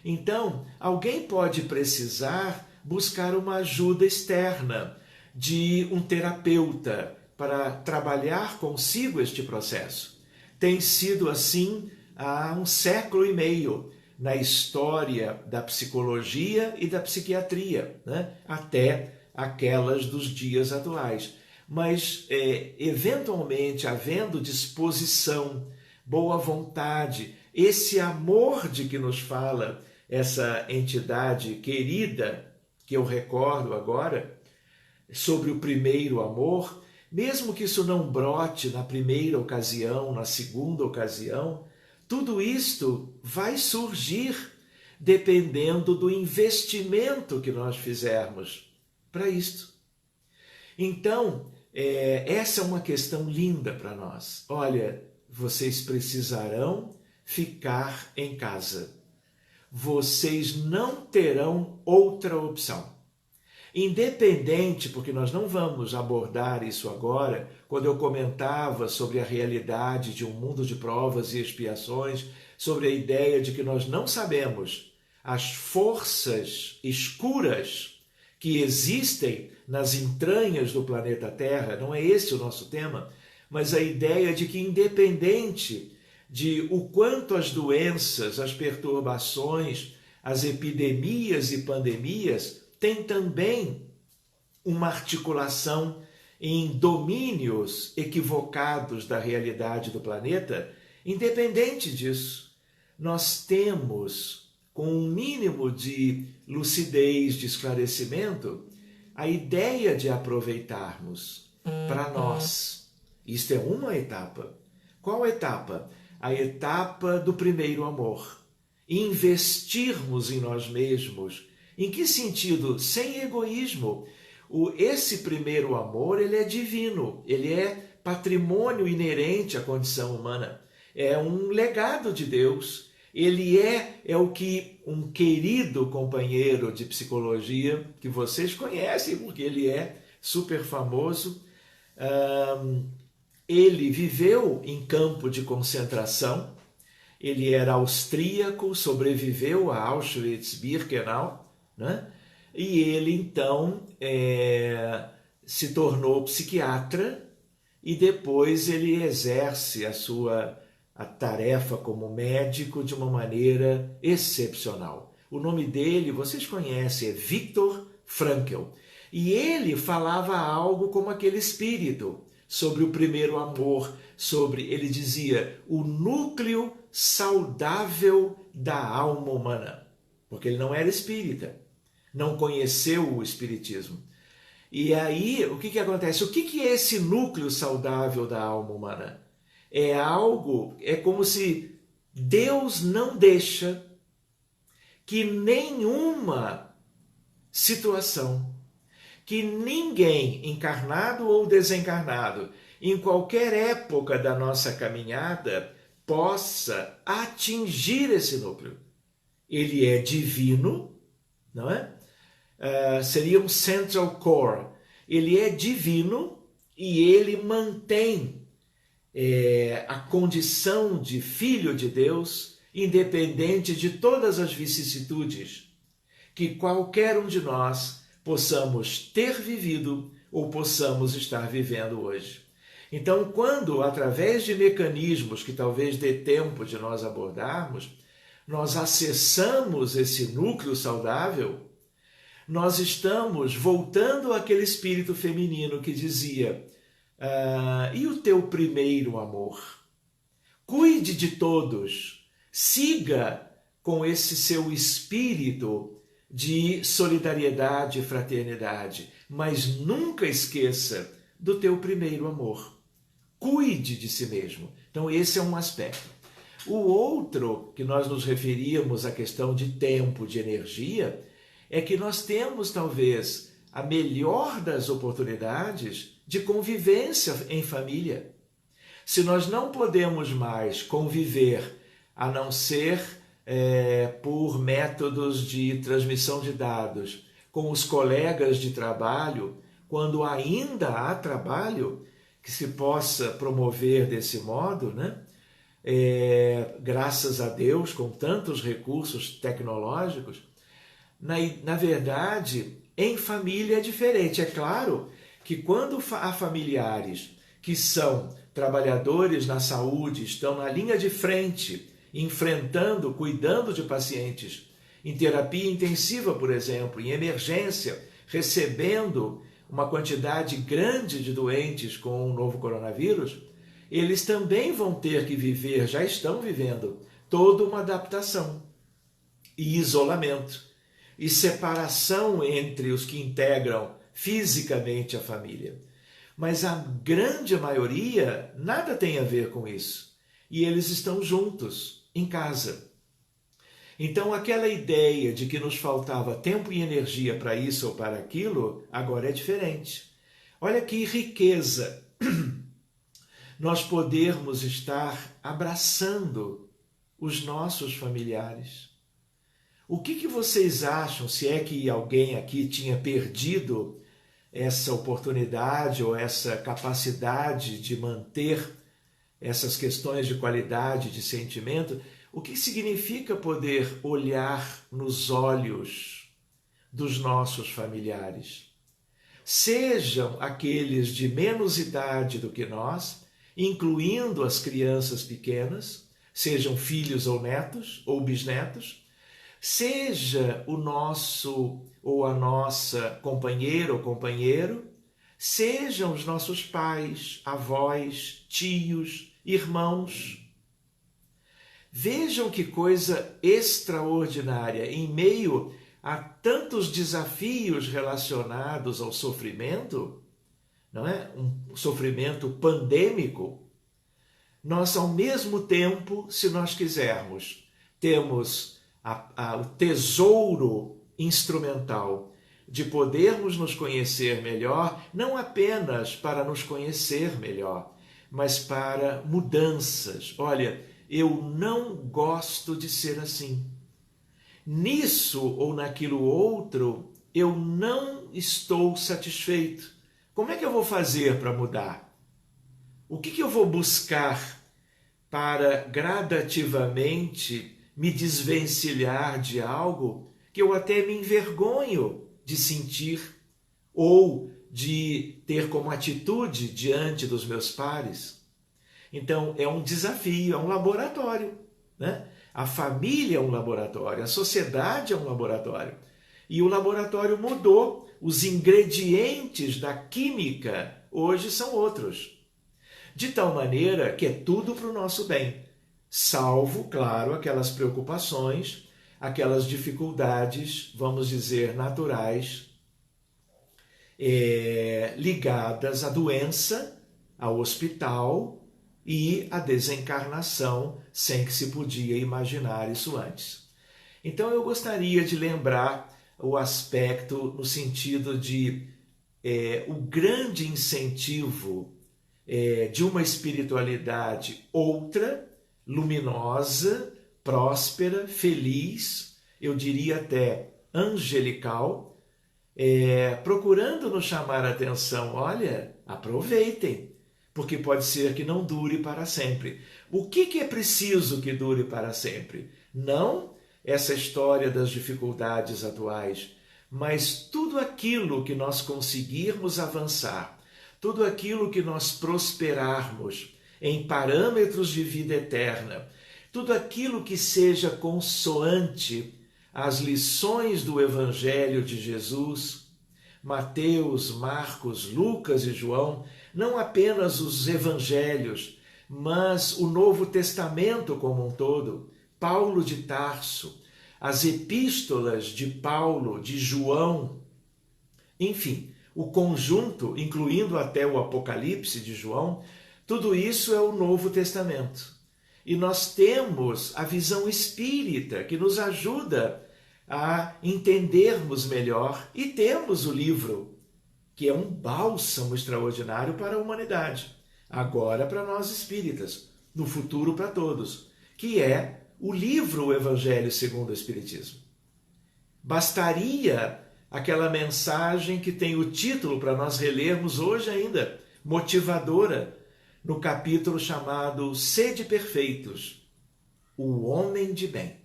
Então, alguém pode precisar buscar uma ajuda externa de um terapeuta para trabalhar consigo este processo. Tem sido assim há 1,5 séculos na história da psicologia e da psiquiatria, né? Até aquelas dos dias atuais. Mas, eventualmente, havendo disposição, boa vontade, esse amor de que nos fala essa entidade querida, que eu recordo agora, sobre o primeiro amor, mesmo que isso não brote na primeira ocasião, na segunda ocasião, tudo isto vai surgir dependendo do investimento que nós fizermos para isto. Então, essa é uma questão linda para nós. Olha, vocês precisarão ficar em casa. Vocês não terão outra opção. Independente, porque nós não vamos abordar isso agora, quando eu comentava sobre a realidade de um mundo de provas e expiações, sobre a ideia de que nós não sabemos as forças escuras que existem nas entranhas do planeta Terra, não é esse o nosso tema, mas a ideia de que independente de o quanto as doenças, as perturbações, as epidemias e pandemias têm também uma articulação em domínios equivocados da realidade do planeta, independente disso, nós temos, com um mínimo de lucidez, de esclarecimento, a ideia de aproveitarmos para nós. Isto é uma etapa. Qual etapa? A etapa do primeiro amor. Investirmos em nós mesmos. Em que sentido? Sem egoísmo. Esse primeiro amor, ele é divino, ele é patrimônio inerente à condição humana. É um legado de Deus. Ele é o que um querido companheiro de psicologia, que vocês conhecem, porque ele é super famoso, ele viveu em campo de concentração, ele era austríaco, sobreviveu a Auschwitz-Birkenau, né? E ele então se tornou psiquiatra e depois ele exerce a tarefa como médico de uma maneira excepcional. O nome dele, vocês conhecem, é Viktor Frankl. E ele falava algo como aquele espírito, sobre o primeiro amor, ele dizia, o núcleo saudável da alma humana. Porque ele não era espírita, não conheceu o espiritismo. E aí, o que acontece? O que é esse núcleo saudável da alma humana? É como se Deus não deixa que nenhuma situação, que ninguém, encarnado ou desencarnado, em qualquer época da nossa caminhada, possa atingir esse núcleo. Ele é divino, não é? Seria um central core. Ele é divino e ele mantém a condição de filho de Deus, independente de todas as vicissitudes que qualquer um de nós possamos ter vivido ou possamos estar vivendo hoje. Então, quando, através de mecanismos que talvez dê tempo de nós abordarmos, nós acessamos esse núcleo saudável, nós estamos voltando àquele espírito feminino que dizia, e o teu primeiro amor? Cuide de todos, siga com esse seu espírito de solidariedade e fraternidade, mas nunca esqueça do teu primeiro amor. Cuide de si mesmo. Então esse é um aspecto. O outro, que nós nos referíamos à questão de tempo, de energia, é que nós temos talvez a melhor das oportunidades de convivência em família. Se nós não podemos mais conviver, a não ser por métodos de transmissão de dados, com os colegas de trabalho, quando ainda há trabalho que se possa promover desse modo, né? Graças a Deus, com tantos recursos tecnológicos, na verdade, em família é diferente. É claro que quando há familiares que são trabalhadores na saúde, estão na linha de frente, enfrentando, cuidando de pacientes em terapia intensiva, por exemplo, em emergência, recebendo uma quantidade grande de doentes com o novo coronavírus, eles também vão ter que viver, já estão vivendo, toda uma adaptação e isolamento e separação entre os que integram fisicamente a família. Mas a grande maioria nada tem a ver com isso. E eles estão juntos, em casa. Então aquela ideia de que nos faltava tempo e energia para isso ou para aquilo, agora é diferente. Olha que riqueza nós podermos estar abraçando os nossos familiares. O que vocês acham, se é que alguém aqui tinha perdido essa oportunidade ou essa capacidade de manter essas questões de qualidade, de sentimento, o que significa poder olhar nos olhos dos nossos familiares? Sejam aqueles de menos idade do que nós, incluindo as crianças pequenas, sejam filhos ou netos ou bisnetos, seja o nosso ou a nossa companheira ou companheiro, sejam os nossos pais, avós, tios, irmãos. Vejam que coisa extraordinária, em meio a tantos desafios relacionados ao sofrimento, não é? Um sofrimento pandêmico, nós ao mesmo tempo, se nós quisermos, temos o tesouro instrumental de podermos nos conhecer melhor, não apenas para nos conhecer melhor, mas para mudanças. Olha, eu não gosto de ser assim. Nisso ou naquilo outro, eu não estou satisfeito. Como é que eu vou fazer para mudar? O que eu vou buscar para gradativamente me desvencilhar de algo que eu até me envergonho de sentir ou de ter como atitude diante dos meus pares? Então, é um desafio, é um laboratório, né? A família é um laboratório, a sociedade é um laboratório. E o laboratório mudou, os ingredientes da química hoje são outros. De tal maneira que é tudo para o nosso bem, salvo, claro, aquelas preocupações, aquelas dificuldades, vamos dizer, naturais, ligadas à doença, ao hospital e à desencarnação, sem que se podia imaginar isso antes. Então eu gostaria de lembrar o aspecto no sentido de o grande incentivo de uma espiritualidade outra, luminosa, próspera, feliz, eu diria até angelical, procurando nos chamar a atenção. Olha, aproveitem, porque pode ser que não dure para sempre. O que é preciso que dure para sempre? Não essa história das dificuldades atuais, mas tudo aquilo que nós conseguirmos avançar, tudo aquilo que nós prosperarmos em parâmetros de vida eterna, tudo aquilo que seja consoante às lições do Evangelho de Jesus, Mateus, Marcos, Lucas e João, não apenas os evangelhos, mas o Novo Testamento como um todo, Paulo de Tarso, as epístolas de Paulo, de João, enfim, o conjunto, incluindo até o Apocalipse de João, tudo isso é o Novo Testamento. E nós temos a visão espírita que nos ajuda a entendermos melhor, e temos o livro, que é um bálsamo extraordinário para a humanidade, agora para nós espíritas, no futuro para todos, que é o livro O Evangelho segundo o Espiritismo. Bastaria aquela mensagem que tem o título para nós relermos hoje ainda, motivadora, no capítulo chamado Sede Perfeitos, o homem de bem.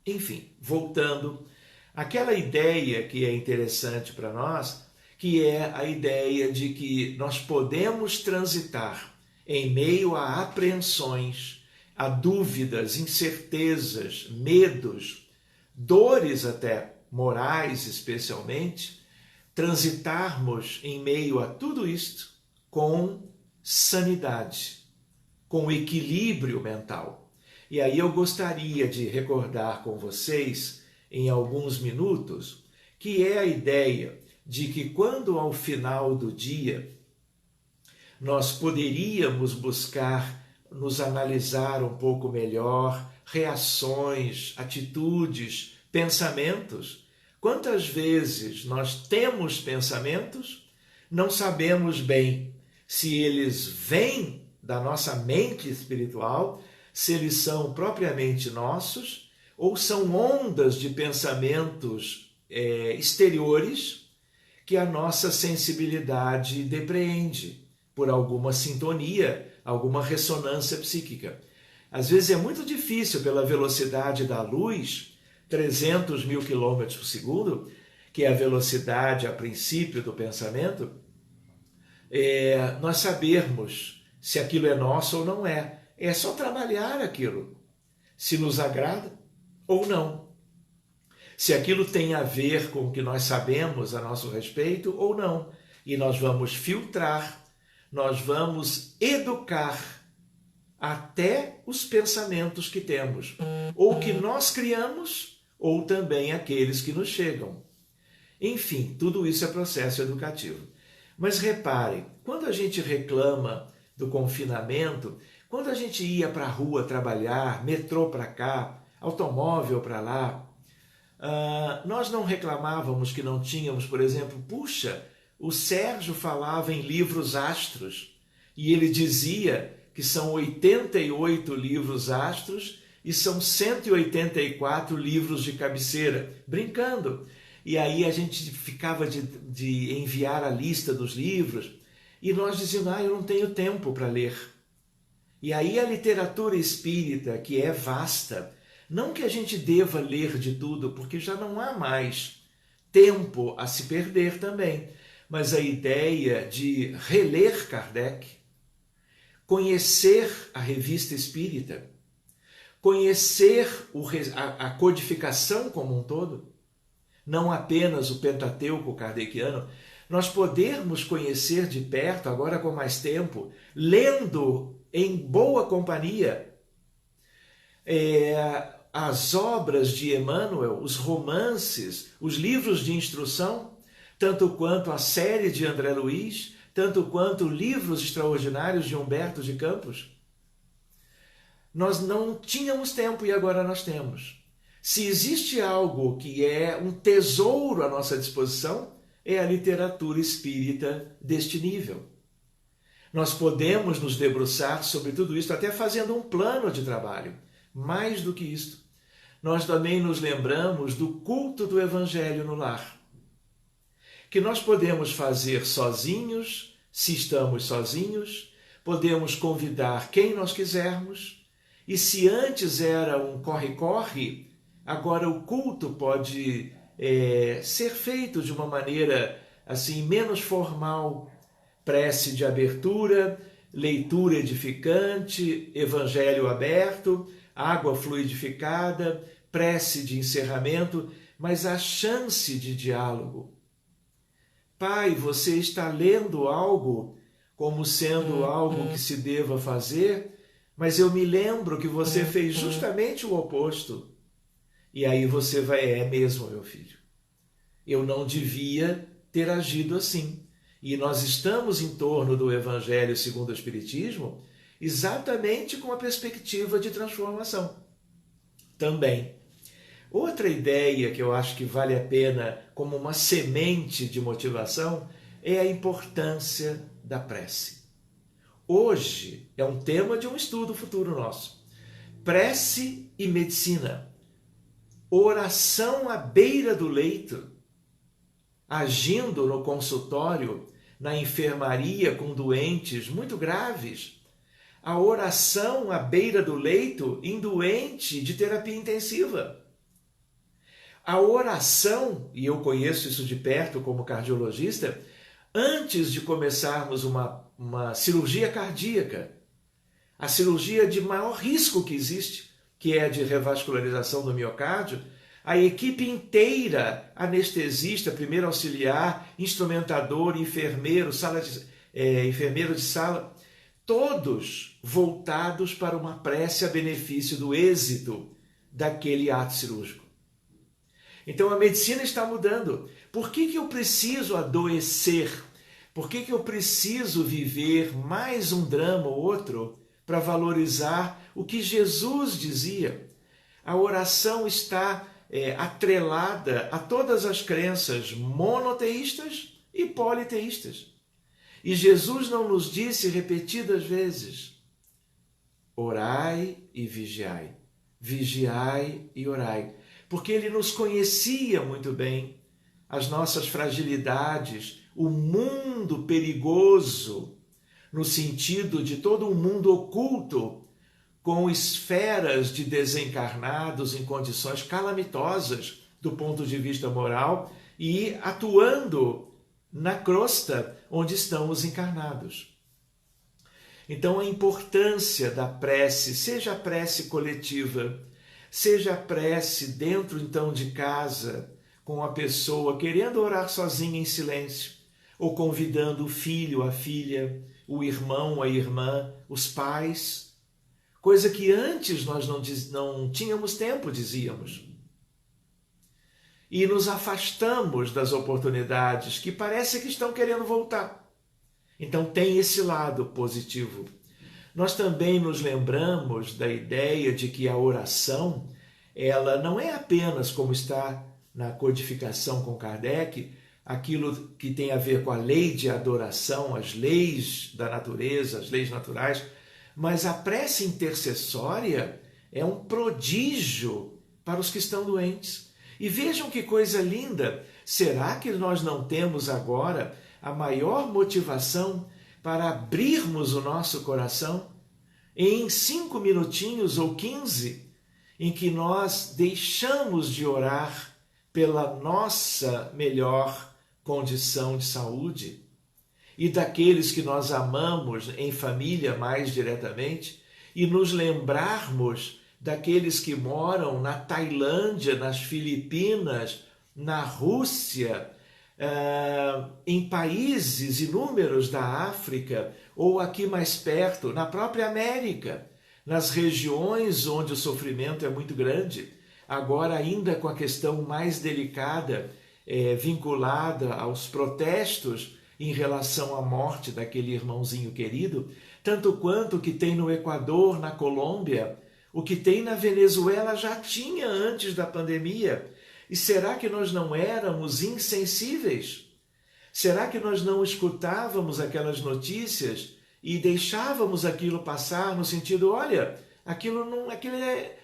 Enfim, voltando àquela ideia que é interessante para nós, que é a ideia de que nós podemos transitar em meio a apreensões, a dúvidas, incertezas, medos, dores até morais especialmente, transitarmos em meio a tudo isto com sanidade, com equilíbrio mental. E aí eu gostaria de recordar com vocês, em alguns minutos, que é a ideia de que quando ao final do dia nós poderíamos buscar nos analisar um pouco melhor, reações, atitudes, pensamentos. Quantas vezes nós temos pensamentos, não sabemos bem se eles vêm da nossa mente espiritual, se eles são propriamente nossos, ou são ondas de pensamentos exteriores que a nossa sensibilidade depreende por alguma sintonia, alguma ressonância psíquica. Às vezes é muito difícil, pela velocidade da luz, 300 mil quilômetros por segundo, que é a velocidade a princípio do pensamento, nós sabermos se aquilo é nosso ou não é. É só trabalhar aquilo, se nos agrada ou não. Se aquilo tem a ver com o que nós sabemos a nosso respeito ou não. E nós vamos filtrar, nós vamos educar até os pensamentos que temos, ou que nós criamos, ou também aqueles que nos chegam. Enfim, tudo isso é processo educativo. Mas reparem, quando a gente reclama do confinamento, quando a gente ia para a rua trabalhar, metrô para cá, automóvel para lá, nós não reclamávamos que não tínhamos, por exemplo, puxa, o Sérgio falava em livros astros e ele dizia que são 88 livros astros e são 184 livros de cabeceira, brincando. E aí a gente ficava de enviar a lista dos livros e nós dizíamos, eu não tenho tempo para ler. E aí a literatura espírita, que é vasta, não que a gente deva ler de tudo, porque já não há mais tempo a se perder também, mas a ideia de reler Kardec, conhecer a Revista Espírita, conhecer a codificação como um todo, não apenas o Pentateuco kardeciano, nós podermos conhecer de perto, agora com mais tempo, lendo em boa companhia as obras de Emmanuel, os romances, os livros de instrução, tanto quanto a série de André Luiz, tanto quanto livros extraordinários de Humberto de Campos. Nós não tínhamos tempo e agora nós temos. Se existe algo que é um tesouro à nossa disposição, é a literatura espírita deste nível. Nós podemos nos debruçar sobre tudo isso, até fazendo um plano de trabalho. Mais do que isto, nós também nos lembramos do culto do Evangelho no lar, que nós podemos fazer sozinhos, se estamos sozinhos, podemos convidar quem nós quisermos, e se antes era um corre-corre, agora o culto pode ser feito de uma maneira assim menos formal, prece de abertura, leitura edificante, evangelho aberto, água fluidificada, prece de encerramento, mas a chance de diálogo. Pai, você está lendo algo como sendo algo que se deva fazer, mas eu me lembro que você fez justamente o oposto. E aí você vai, é mesmo, meu filho. Eu não devia ter agido assim. E nós estamos em torno do Evangelho segundo o Espiritismo exatamente com a perspectiva de transformação. Também. Outra ideia que eu acho que vale a pena como uma semente de motivação é a importância da prece. Hoje é um tema de um estudo futuro nosso. Prece e medicina. Oração à beira do leito, agindo no consultório, na enfermaria com doentes muito graves. A oração à beira do leito em doente de terapia intensiva. A oração, e eu conheço isso de perto como cardiologista, antes de começarmos uma cirurgia cardíaca, a cirurgia de maior risco que existe, que é a de revascularização do miocárdio, a equipe inteira, anestesista, primeiro auxiliar, instrumentador, enfermeiro, enfermeiro de sala, todos voltados para uma prece a benefício do êxito daquele ato cirúrgico. Então a medicina está mudando. Por que eu preciso adoecer? Por que eu preciso viver mais um drama ou outro para valorizar o que Jesus dizia? A oração está atrelada a todas as crenças monoteístas e politeístas. E Jesus não nos disse repetidas vezes: orai e vigiai, vigiai e orai, porque ele nos conhecia muito bem, as nossas fragilidades, o mundo perigoso, no sentido de todo um mundo oculto, com esferas de desencarnados em condições calamitosas do ponto de vista moral e atuando na crosta onde estão os encarnados. Então a importância da prece, seja a prece coletiva, seja a prece dentro então de casa, com a pessoa querendo orar sozinha em silêncio, ou convidando o filho, a filha, o irmão, a irmã, os pais, coisa que antes nós não tínhamos tempo, dizíamos. E nos afastamos das oportunidades que parece que estão querendo voltar. Então tem esse lado positivo. Nós também nos lembramos da ideia de que a oração, ela não é apenas, como está na codificação com Kardec, aquilo que tem a ver com a lei de adoração, as leis da natureza, as leis naturais, mas a prece intercessória é um prodígio para os que estão doentes. E vejam que coisa linda! Será que nós não temos agora a maior motivação para abrirmos o nosso coração em 5 minutinhos ou 15, em que nós deixamos de orar pela nossa melhor condição de saúde, e daqueles que nós amamos em família mais diretamente, e nos lembrarmos daqueles que moram na Tailândia, nas Filipinas, na Rússia, em países inúmeros da África, ou aqui mais perto, na própria América, nas regiões onde o sofrimento é muito grande, agora ainda com a questão mais delicada, vinculada aos protestos em relação à morte daquele irmãozinho querido, tanto quanto o que tem no Equador, na Colômbia, o que tem na Venezuela já tinha antes da pandemia. E será que nós não éramos insensíveis? Será que nós não escutávamos aquelas notícias e deixávamos aquilo passar no sentido, olha, aquilo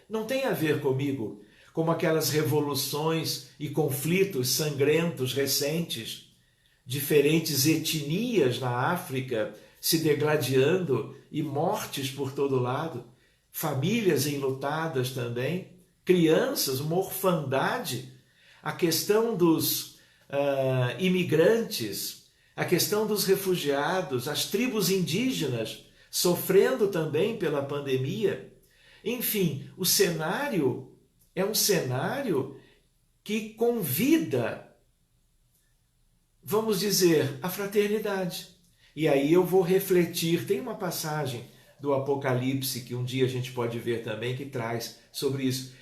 não tem a ver comigo, como aquelas revoluções e conflitos sangrentos recentes, diferentes etnias na África se degladiando e mortes por todo lado, famílias enlutadas também, crianças, uma orfandade, a questão dos imigrantes, a questão dos refugiados, as tribos indígenas sofrendo também pela pandemia. Enfim, o cenário é um cenário que convida, vamos dizer, a fraternidade. E aí eu vou refletir, tem uma passagem do Apocalipse que um dia a gente pode ver também que traz sobre isso.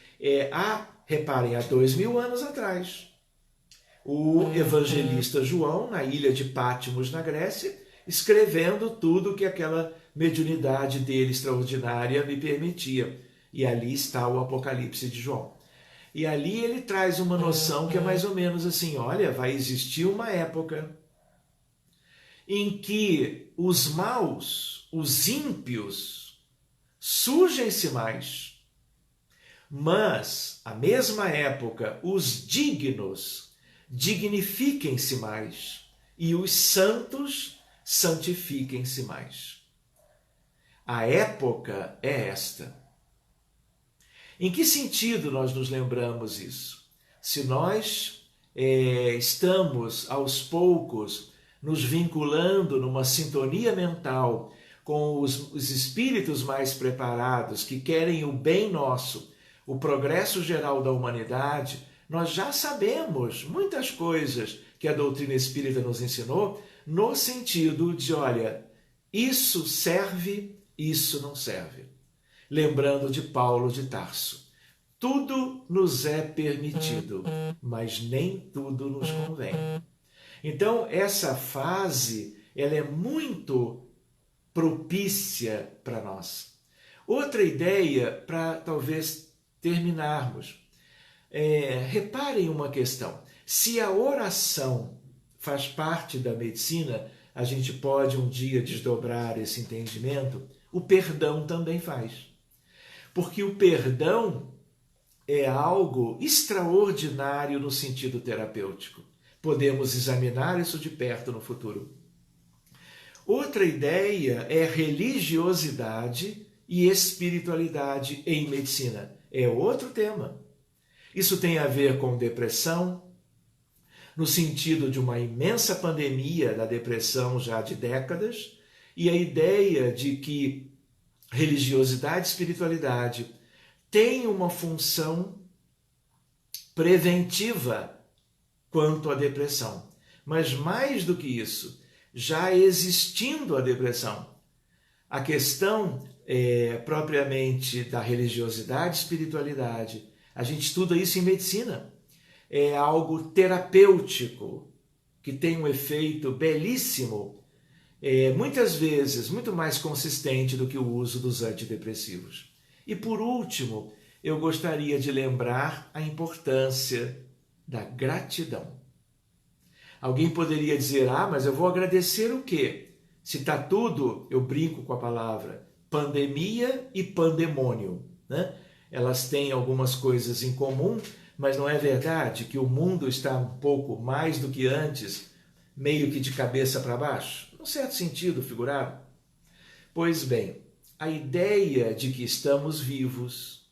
Reparem, há 2000 anos atrás, o evangelista João, na ilha de Patmos, na Grécia, escrevendo tudo que aquela mediunidade dele extraordinária me permitia. E ali está o Apocalipse de João. E ali ele traz uma noção que é mais ou menos assim, olha, vai existir uma época em que os maus, os ímpios, surgem-se mais, mas, à mesma época, os dignos dignifiquem-se mais e os santos santifiquem-se mais. A época é esta. Em que sentido nós nos lembramos isso? Se nós estamos, aos poucos, nos vinculando numa sintonia mental com os espíritos mais preparados, que querem o bem nosso, o progresso geral da humanidade, nós já sabemos muitas coisas que a doutrina espírita nos ensinou, no sentido de, olha, isso serve, isso não serve. Lembrando de Paulo de Tarso, tudo nos é permitido, mas nem tudo nos convém. Então, essa fase, ela é muito propícia para nós. Outra ideia, para talvez terminarmos. Reparem uma questão. Se a oração faz parte da medicina, a gente pode um dia desdobrar esse entendimento, o perdão também faz. Porque o perdão é algo extraordinário no sentido terapêutico. Podemos examinar isso de perto no futuro. Outra ideia é religiosidade e espiritualidade em medicina. É outro tema. Isso tem a ver com depressão, no sentido de uma imensa pandemia da depressão já de décadas, e a ideia de que religiosidade e espiritualidade têm uma função preventiva quanto à depressão. Mas mais do que isso, já existindo a depressão, a questão propriamente da religiosidade e espiritualidade, a gente estuda isso em medicina, é algo terapêutico, que tem um efeito belíssimo, muitas vezes muito mais consistente do que o uso dos antidepressivos. E por último, eu gostaria de lembrar a importância da gratidão. Alguém poderia dizer, mas eu vou agradecer o quê? Se está tudo, eu brinco com a palavra, pandemia e pandemônio, né? Elas têm algumas coisas em comum, mas não é verdade que o mundo está um pouco mais do que antes, meio que de cabeça para baixo? Num certo sentido, figurado. Pois bem, a ideia de que estamos vivos,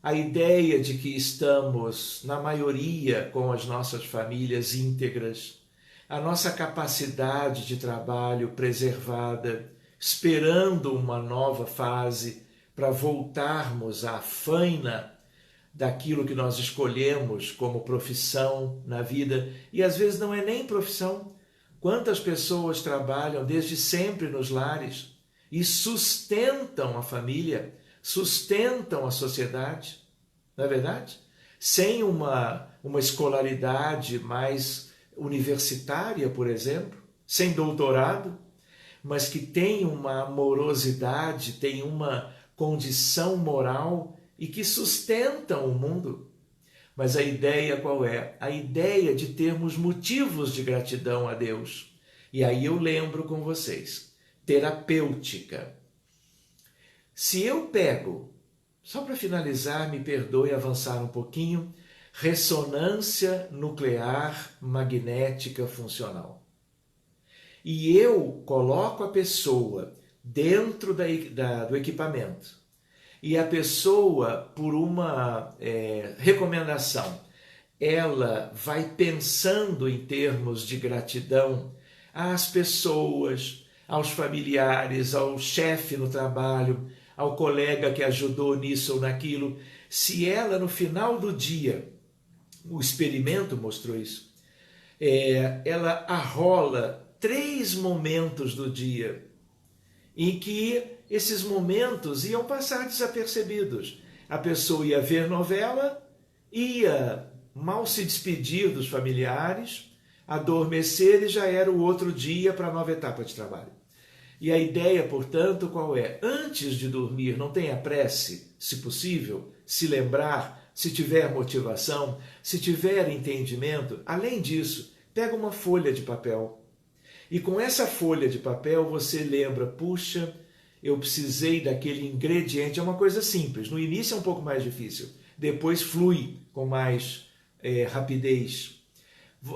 a ideia de que estamos, na maioria, com as nossas famílias íntegras, a nossa capacidade de trabalho preservada, esperando uma nova fase para voltarmos à faina daquilo que nós escolhemos como profissão na vida, e às vezes não é nem profissão. Quantas pessoas trabalham desde sempre nos lares e sustentam a família, sustentam a sociedade, não é verdade? Sem uma escolaridade mais universitária, por exemplo, sem doutorado, mas que tem uma amorosidade, tem uma condição moral e que sustentam o mundo. Mas a ideia qual é? A ideia de termos motivos de gratidão a Deus. E aí eu lembro com vocês, terapêutica. Se eu pego, só para finalizar, me perdoe avançar um pouquinho, ressonância nuclear magnética funcional. E eu coloco a pessoa dentro do equipamento, e a pessoa, por uma recomendação, ela vai pensando em termos de gratidão às pessoas, aos familiares, ao chefe no trabalho, ao colega que ajudou nisso ou naquilo. Se ela, no final do dia, o experimento mostrou isso, ela arrola 3 momentos do dia em que esses momentos iam passar desapercebidos. A pessoa ia ver novela, ia mal se despedir dos familiares, adormecer e já era o outro dia para a nova etapa de trabalho. E a ideia, portanto, qual é? Antes de dormir, não tenha presse, se possível, se lembrar, se tiver motivação, se tiver entendimento. Além disso, pega uma folha de papel. E com essa folha de papel você lembra, puxa, eu precisei daquele ingrediente. É uma coisa simples, no início é um pouco mais difícil, depois flui com mais rapidez.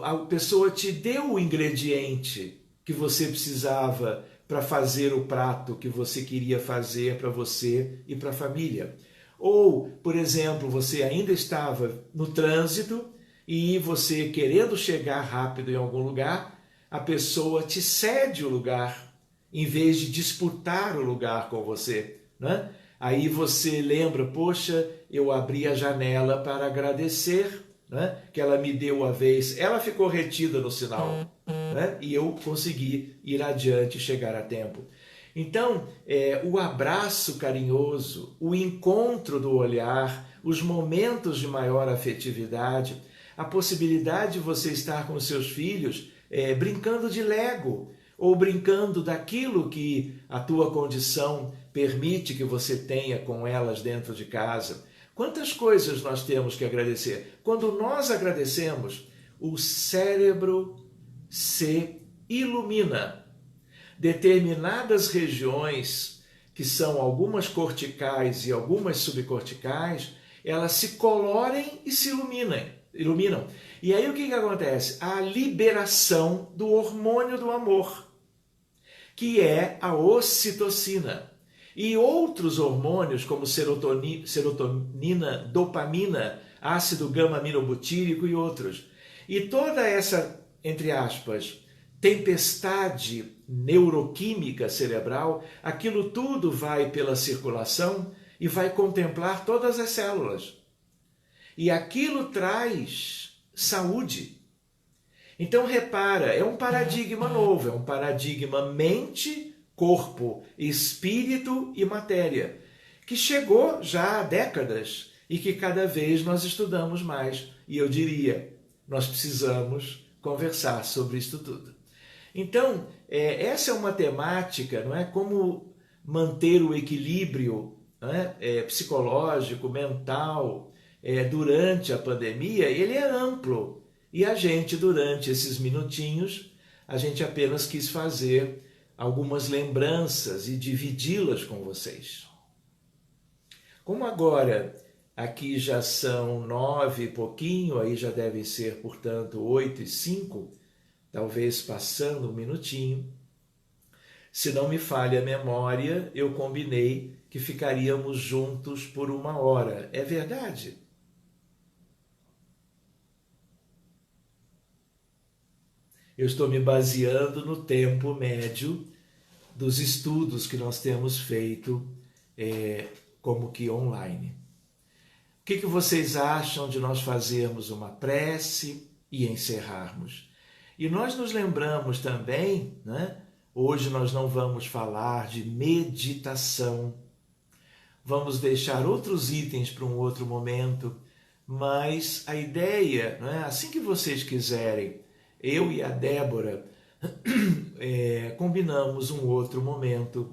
A pessoa te deu o ingrediente que você precisava para fazer o prato que você queria fazer para você e para a família. Ou, por exemplo, você ainda estava no trânsito e você querendo chegar rápido em algum lugar, a pessoa te cede o lugar, em vez de disputar o lugar com você, né? Aí você lembra, poxa, eu abri a janela para agradecer, né? Que ela me deu a vez, ela ficou retida no sinal, né? E eu consegui ir adiante e chegar a tempo. Então, o abraço carinhoso, o encontro do olhar, os momentos de maior afetividade, a possibilidade de você estar com os seus filhos brincando de Lego, ou brincando daquilo que a tua condição permite que você tenha com elas dentro de casa. Quantas coisas nós temos que agradecer? Quando nós agradecemos, o cérebro se ilumina. Determinadas regiões, que são algumas corticais e algumas subcorticais, elas se colorem e se iluminam. E aí o que acontece? A liberação do hormônio do amor, que é a ocitocina. E outros hormônios, como serotonina, dopamina, ácido gama-aminobutírico e outros. E toda essa, entre aspas, tempestade neuroquímica cerebral, aquilo tudo vai pela circulação e vai contemplar todas as células. E aquilo traz saúde. Então repara, é um paradigma novo, é um paradigma mente, corpo, espírito e matéria, que chegou já há décadas e que cada vez nós estudamos mais. E eu diria, nós precisamos conversar sobre isso tudo. Então, essa é uma temática, não é? Como manter o equilíbrio, não é? Psicológico, mental, durante a pandemia, ele é amplo. E a gente, durante esses minutinhos, a gente apenas quis fazer algumas lembranças e dividi-las com vocês. Como agora aqui já são 9 e pouquinho, aí já deve ser, portanto, 8:05, talvez passando um minutinho. Se não me falha a memória, eu combinei que ficaríamos juntos por 1 hora. É verdade? eu estou me baseando no tempo médio dos estudos que nós temos feito como que online. O que vocês acham de nós fazermos uma prece e encerrarmos? E nós nos lembramos também, né? Hoje nós não vamos falar de meditação, vamos deixar outros itens para um outro momento, mas a ideia, né? Assim que vocês quiserem, eu e a Débora combinamos um outro momento,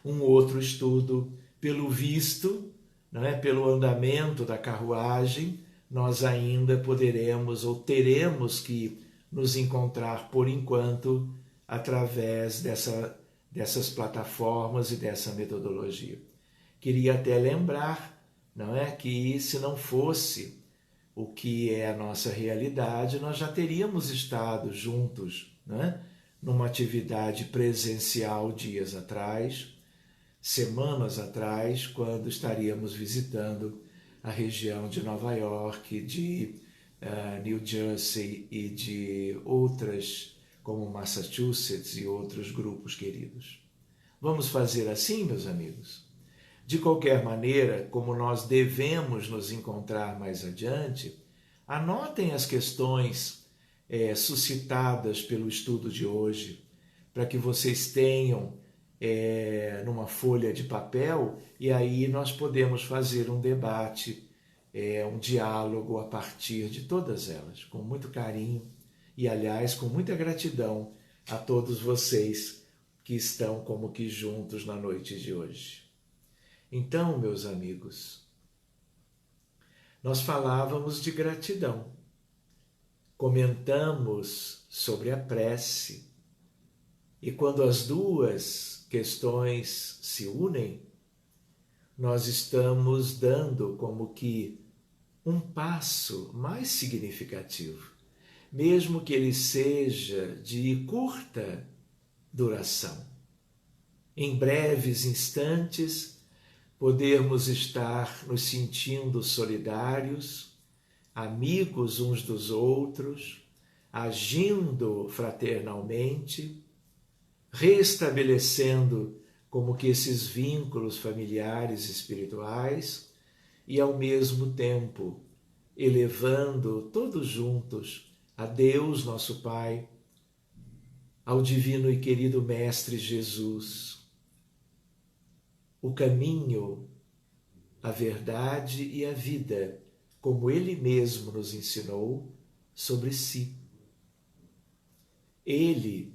um outro estudo. Pelo visto, né, pelo andamento da carruagem, nós ainda poderemos ou teremos que nos encontrar por enquanto através dessas plataformas e dessa metodologia. Queria até lembrar, não é, que se não fosse o que é a nossa realidade, nós já teríamos estado juntos, né, numa atividade presencial dias atrás, semanas atrás, quando estaríamos visitando a região de Nova York, de New Jersey e de outras, como Massachusetts e outros grupos queridos. Vamos fazer assim, meus amigos? De qualquer maneira, como nós devemos nos encontrar mais adiante, anotem as questões suscitadas pelo estudo de hoje, para que vocês tenham numa folha de papel, e aí nós podemos fazer um debate, um diálogo a partir de todas elas, com muito carinho e, aliás, com muita gratidão a todos vocês que estão como que juntos na noite de hoje. Então, meus amigos, nós falávamos de gratidão, comentamos sobre a prece, e quando as duas questões se unem, nós estamos dando como que um passo mais significativo, mesmo que ele seja de curta duração. Em breves instantes, podermos estar nos sentindo solidários, amigos uns dos outros, agindo fraternalmente, restabelecendo como que esses vínculos familiares e espirituais e, ao mesmo tempo, elevando todos juntos a Deus, nosso Pai, ao divino e querido Mestre Jesus, o caminho, a verdade e a vida, como Ele mesmo nos ensinou sobre si. Ele,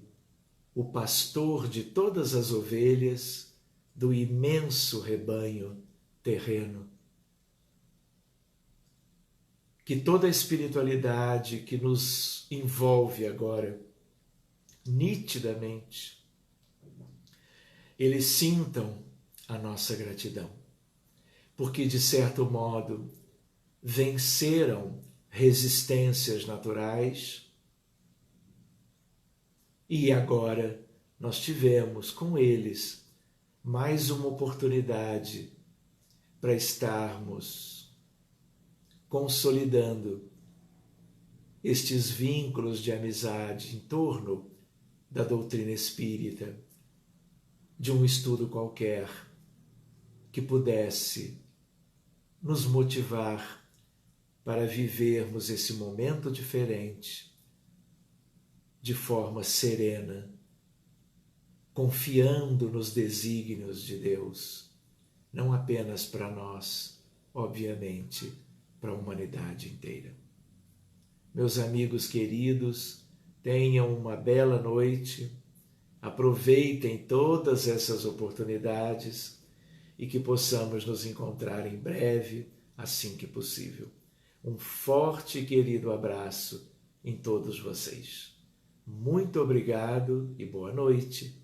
o pastor de todas as ovelhas do imenso rebanho terreno. Que toda a espiritualidade que nos envolve agora, nitidamente, eles sintam a nossa gratidão, porque, de certo modo, venceram resistências naturais e agora nós tivemos com eles mais uma oportunidade para estarmos consolidando estes vínculos de amizade em torno da doutrina espírita, de um estudo qualquer que pudesse nos motivar para vivermos esse momento diferente de forma serena, confiando nos desígnios de Deus, não apenas para nós, obviamente, para a humanidade inteira. Meus amigos queridos, tenham uma bela noite, aproveitem todas essas oportunidades e que possamos nos encontrar em breve, assim que possível. Um forte e querido abraço em todos vocês. Muito obrigado e boa noite.